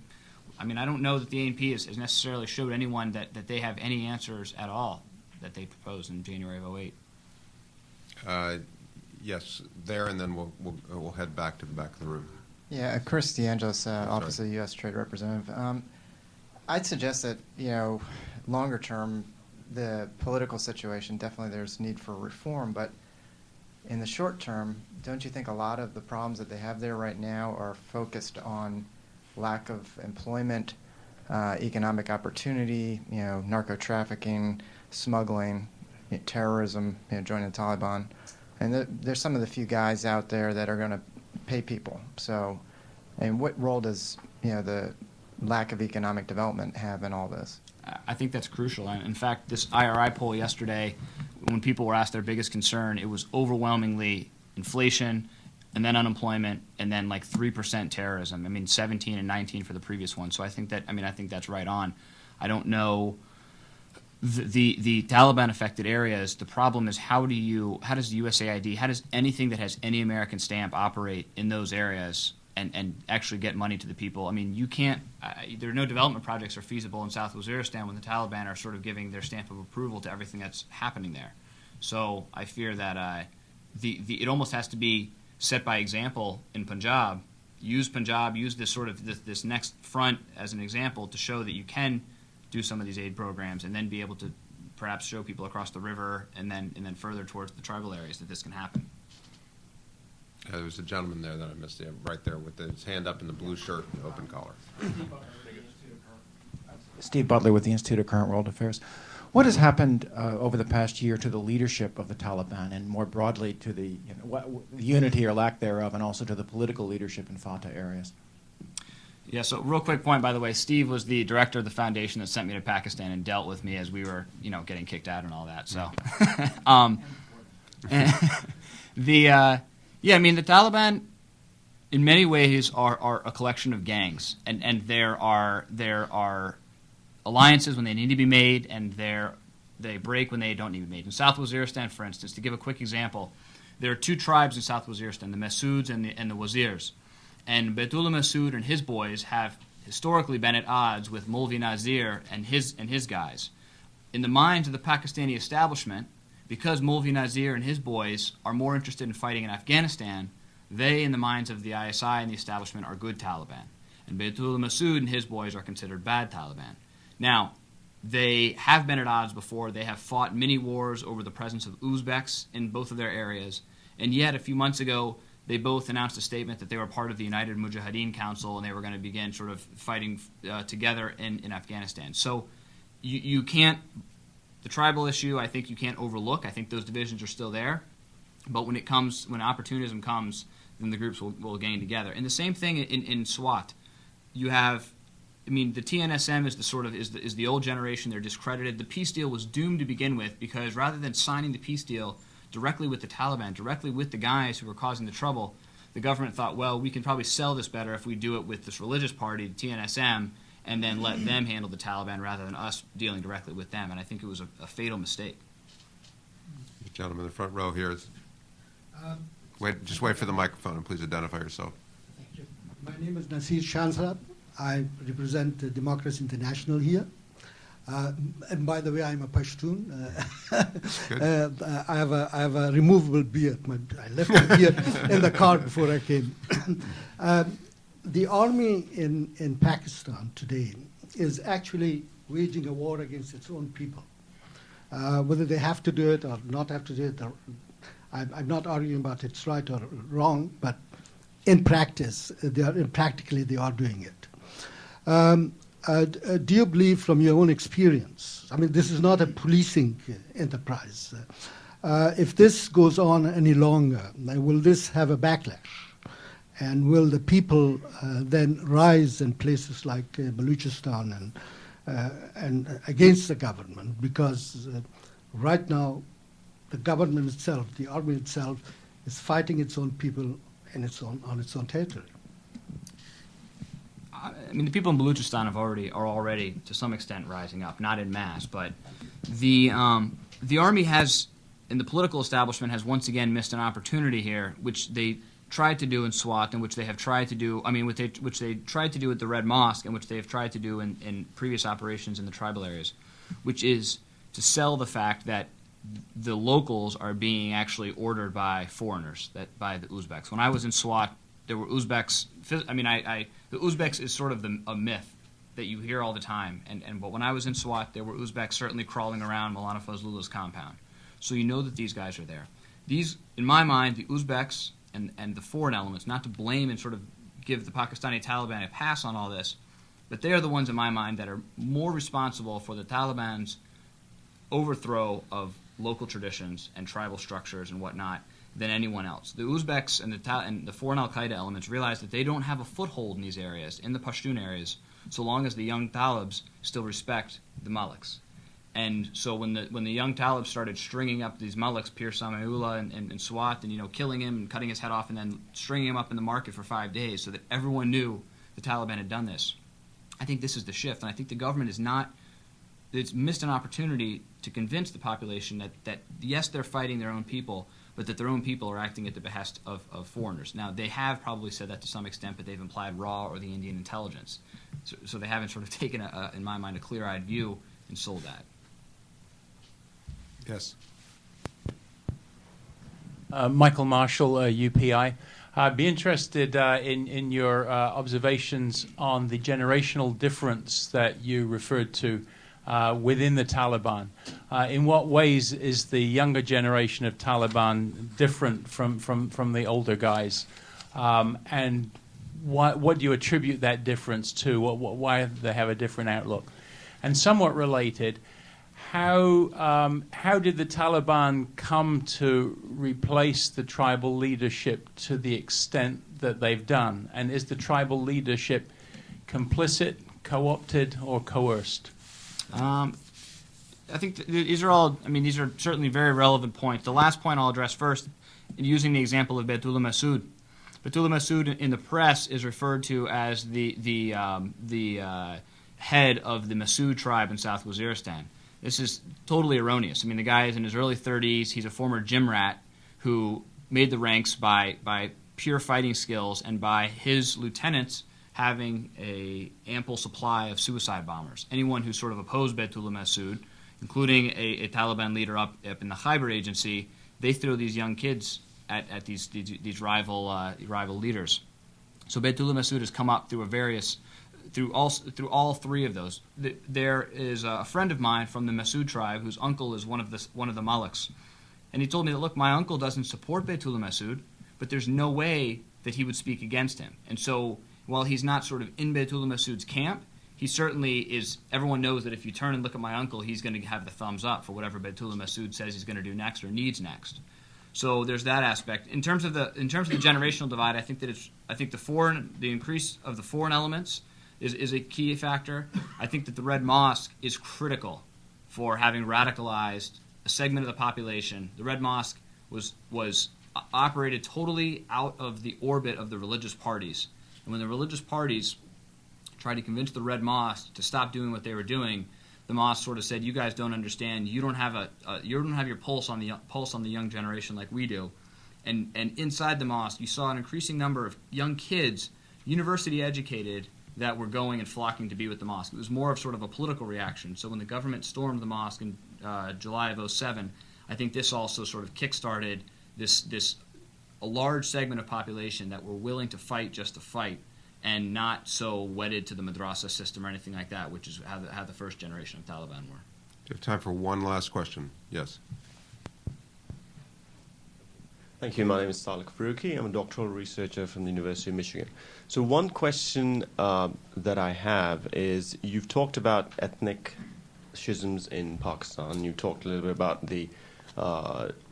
don't know that the ANP has necessarily showed anyone that they have any answers at all that they proposed in January of 2008. Yes, there, and then we'll head back to the back of the room. Yeah, Chris DeAngelis, Office of the U.S. Trade Representative. I'd suggest that longer term, the political situation, definitely there's need for reform, but in the short term, don't you think a lot of the problems that they have there right now are focused on lack of employment, economic opportunity, narco trafficking, smuggling, terrorism, joining the Taliban, and there's some of the few guys out there that are going to pay people. So, and what role does the lack of economic development have in all this? I think that's crucial. And in fact, this IRI poll yesterday, when people were asked their biggest concern, it was overwhelmingly inflation, and then unemployment, and then like 3% terrorism. 17 and 19 for the previous one. So I think that's right on. I don't know the Taliban affected areas, the problem is how does the USAID, how does anything that has any American stamp operate in those areas and actually get money to the people? I mean, you can't, there are no development projects are feasible in South Waziristan when the Taliban are sort of giving their stamp of approval to everything that's happening there. So I fear that it almost has to be set by example in Punjab. Use this sort of this next front as an example to show that you can do some of these aid programs, and then be able to perhaps show people across the river and then further towards the tribal areas that this can happen. There was a gentleman there that I missed, right there with his hand up in the blue shirt and open collar. Steve Butler with the Institute of Current World Affairs. What has happened over the past year to the leadership of the Taliban, and more broadly to the unity or lack thereof, and also to the political leadership in Fatah areas? Yeah, so real quick point, by the way, Steve was the director of the foundation that sent me to Pakistan and dealt with me as we were, getting kicked out and all that. So, the Taliban, in many ways, are a collection of gangs, and there are alliances when they need to be made, and they break when they don't need to be made. In South Waziristan, for instance, to give a quick example, there are two tribes in South Waziristan, the Masuds and the Wazirs. And Baitullah Masood and his boys have historically been at odds with Molvi Nazir and his guys. In the minds of the Pakistani establishment, because Molvi Nazir and his boys are more interested in fighting in Afghanistan, they, in the minds of the ISI and the establishment, are good Taliban. And Baitullah Masood and his boys are considered bad Taliban. Now, they have been at odds before. They have fought many wars over the presence of Uzbeks in both of their areas. And yet, a few months ago, they both announced a statement that they were part of the United Mujahideen Council and they were going to begin sort of fighting together in Afghanistan. So you can't, the tribal issue, I think you can't overlook. I think those divisions are still there. But when opportunism comes, then the groups will gain together. And the same thing in Swat. You have, the TNSM is the old generation. They're discredited. The peace deal was doomed to begin with because rather than signing the peace deal directly with the Taliban, directly with the guys who were causing the trouble, the government thought, well, we can probably sell this better if we do it with this religious party, TNSM, and then let them handle the Taliban rather than us dealing directly with them. And I think it was a fatal mistake. The gentleman in the front row here is. Just wait for the microphone and please identify yourself. Thank you. My name is Nasir Shansrab. I represent Democracy International here. And by the way, I'm a Pashtun. I have a removable beard. I left my beard in the car before I came. The army in Pakistan today is actually waging a war against its own people. Whether they have to do it or not have to do it, I'm not arguing about it's right or wrong, but in practice, practically they are doing it. Do you believe from your own experience, this is not a policing enterprise, if this goes on any longer, will this have a backlash? And will the people then rise in places like Baluchistan and against the government? Because right now, the government itself, the army itself, is fighting its own people on its own territory. The people in Baluchistan are already to some extent rising up, not in mass, but the army has, and the political establishment has once again missed an opportunity here, which they tried to do in Swat, and which they have tried to do. Which they tried to do at the Red Mosque, and which they have tried to do in previous operations in the tribal areas, which is to sell the fact that the locals are being actually ordered by foreigners, by the Uzbeks. When I was in Swat, there were Uzbeks. The Uzbeks is sort of a myth that you hear all the time. But when I was in Swat, there were Uzbeks certainly crawling around Maulana Fazlullah's compound. So you know that these guys are there. These, in my mind, the Uzbeks and the foreign elements, not to blame and sort of give the Pakistani Taliban a pass on all this, but they are the ones in my mind that are more responsible for the Taliban's overthrow of local traditions and tribal structures and whatnot than anyone else. The Uzbeks and the foreign al-Qaeda elements realize that they don't have a foothold in these areas, in the Pashtun areas, so long as the young Talibs still respect the Maliks. And so when the young Talibs started stringing up these Maliks, Pir Samiullah and Swat, and killing him and cutting his head off and then stringing him up in the market for 5 days so that everyone knew the Taliban had done this, I think this is the shift. And I think the government is not it's missed an opportunity to convince the population that yes, they're fighting their own people, but that their own people are acting at the behest of foreigners. Now, they have probably said that to some extent, but they've implied RAW or the Indian intelligence. So they haven't sort of taken, in my mind, a clear-eyed view and sold that. Yes. Michael Marshall, UPI. I'd be interested in your observations on the generational difference that you referred to within the Taliban. In what ways is the younger generation of Taliban different from the older guys? And what do you attribute that difference to? Why do they have a different outlook? And somewhat related, how did the Taliban come to replace the tribal leadership to the extent that they've done? And is the tribal leadership complicit, co-opted, or coerced? I think these are all, these are certainly very relevant points. The last point I'll address first, using the example of Baitullah Masood. Baitullah Masood in the press is referred to as the head of the Masood tribe in South Waziristan. This is totally erroneous. The guy is in his early 30s. He's a former gym rat who made the ranks by pure fighting skills and by his lieutenants having an ample supply of suicide bombers. Anyone who sort of opposed Baitullah Masood, including a Taliban leader up in the Khyber agency, they throw these young kids at these rival leaders. So Baitullah Masood has come up through all three of those. There is a friend of mine from the Masood tribe whose uncle is one of the Maliks, and he told me that, look, my uncle doesn't support Baitullah Masood, but there's no way that he would speak against him. And so while he's not sort of in Baitullah Masood's camp, he certainly is. Everyone knows that if you turn and look at my uncle, he's going to have the thumbs up for whatever Baitullah Masood says he's going to do next or needs next. So there's that aspect. In terms of the generational divide, I think the increase of the foreign elements is a key factor. I think that the Red Mosque is critical for having radicalized a segment of the population. The Red Mosque was operated totally out of the orbit of the religious parties. And when the religious parties tried to convince the Red Mosque to stop doing what they were doing, the mosque sort of said, "You guys don't understand. You don't have your pulse on the young generation like we do." And inside the mosque, you saw an increasing number of young kids, university educated, that were going and flocking to be with the mosque. It was more of sort of a political reaction. So when the government stormed the mosque in July of 2007, I think this also sort of kick-started a large segment of population that were willing to fight just to fight and not so wedded to the madrasa system or anything like that, which is how the first generation of Taliban were. Do you have time for one last question? Yes. Thank you. My name is Salek Faruqi. I'm a doctoral researcher from the University of Michigan. So one question that I have is, you've talked about ethnic schisms in Pakistan. You talked a little bit about the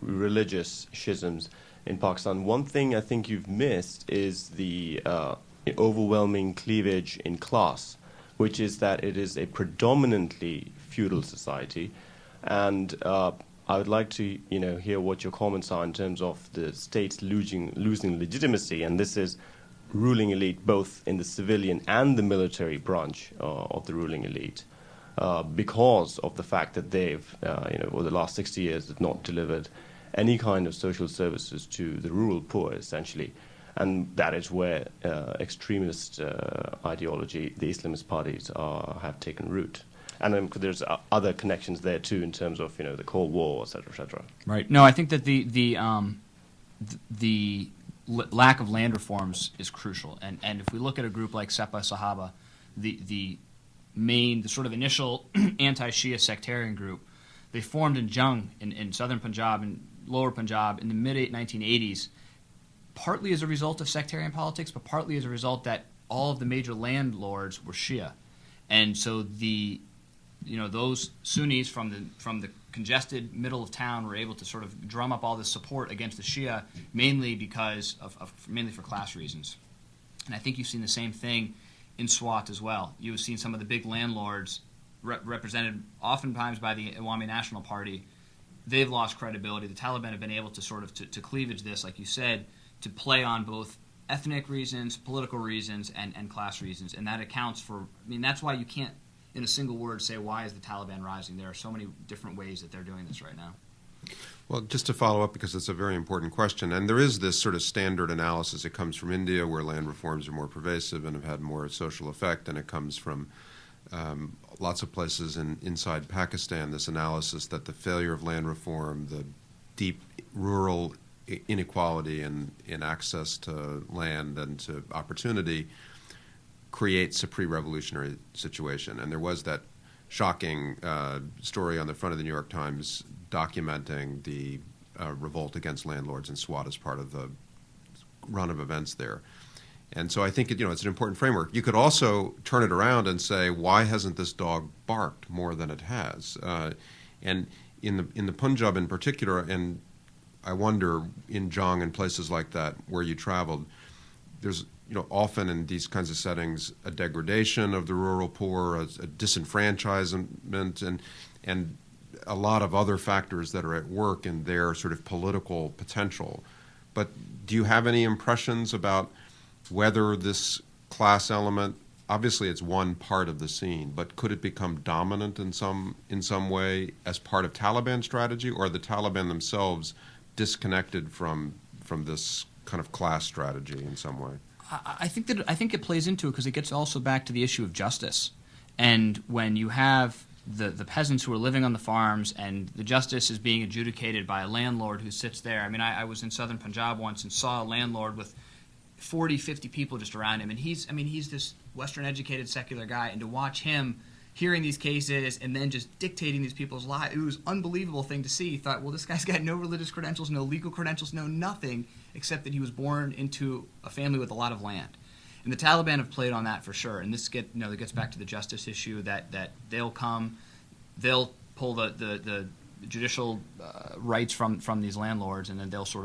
religious schisms in Pakistan. One thing I think you've missed is the overwhelming cleavage in class, which is that it is a predominantly feudal society. And I would like to hear what your comments are in terms of the states losing legitimacy, and this is ruling elite both in the civilian and the military branch of the ruling elite, because of the fact that they've, over the last 60 years, have not delivered any kind of social services to the rural poor, essentially. And that is where extremist ideology, the Islamist parties, have taken root. And there's other connections there too, in terms of the Cold War, et cetera, et cetera. Right. No, I think that the lack of land reforms is crucial. And if we look at a group like Sepah Sahaba, the sort of initial anti-Shia sectarian group, they formed in Jung in southern Punjab and lower Punjab in the mid-1980s, partly as a result of sectarian politics, but partly as a result that all of the major landlords were Shia. And so those Sunnis from the congested middle of town were able to sort of drum up all this support against the Shia, mainly for class reasons. And I think you've seen the same thing in Swat as well. You've seen some of the big landlords represented oftentimes by the Awami National Party. They've lost credibility. The Taliban have been able to sort of to cleavage this, like you said, to play on both ethnic reasons, political reasons, and class reasons. And that accounts for, that's why you can't, in a single word, say why is the Taliban rising? There are so many different ways that they're doing this right now. Well, just to follow up, because it's a very important question, and there is this sort of standard analysis. It comes from India, where land reforms are more pervasive and have had more social effect, and it comes from lots of places inside Pakistan, this analysis that the failure of land reform, the deep rural inequality in access to land and to opportunity creates a pre-revolutionary situation. And there was that shocking story on the front of the New York Times documenting the revolt against landlords in Swat as part of the run of events there. And so I think it's an important framework. You could also turn it around and say, why hasn't this dog barked more than it has? And in the Punjab in particular, and I wonder in Jong and places like that where you traveled, there's often in these kinds of settings a degradation of the rural poor, a disenfranchisement, and a lot of other factors that are at work in their sort of political potential. But do you have any impressions about whether this class element, obviously it's one part of the scene, but could it become dominant in some way as part of Taliban strategy, or are the Taliban themselves disconnected from this kind of class strategy in some way? I think it plays into it because it gets also back to the issue of justice. And when you have the peasants who are living on the farms and the justice is being adjudicated by a landlord who sits there. I mean, I was in southern Punjab once and saw a landlord with 40, 50 people just around him. And he's this Western-educated secular guy. And to watch him hearing these cases and then just dictating these people's lives, it was an unbelievable thing to see. You thought, well, this guy's got no religious credentials, no legal credentials, no nothing, except that he was born into a family with a lot of land. And the Taliban have played on that for sure. And this that gets back to the justice issue that they'll pull the judicial rights from these landlords, and then they'll sort of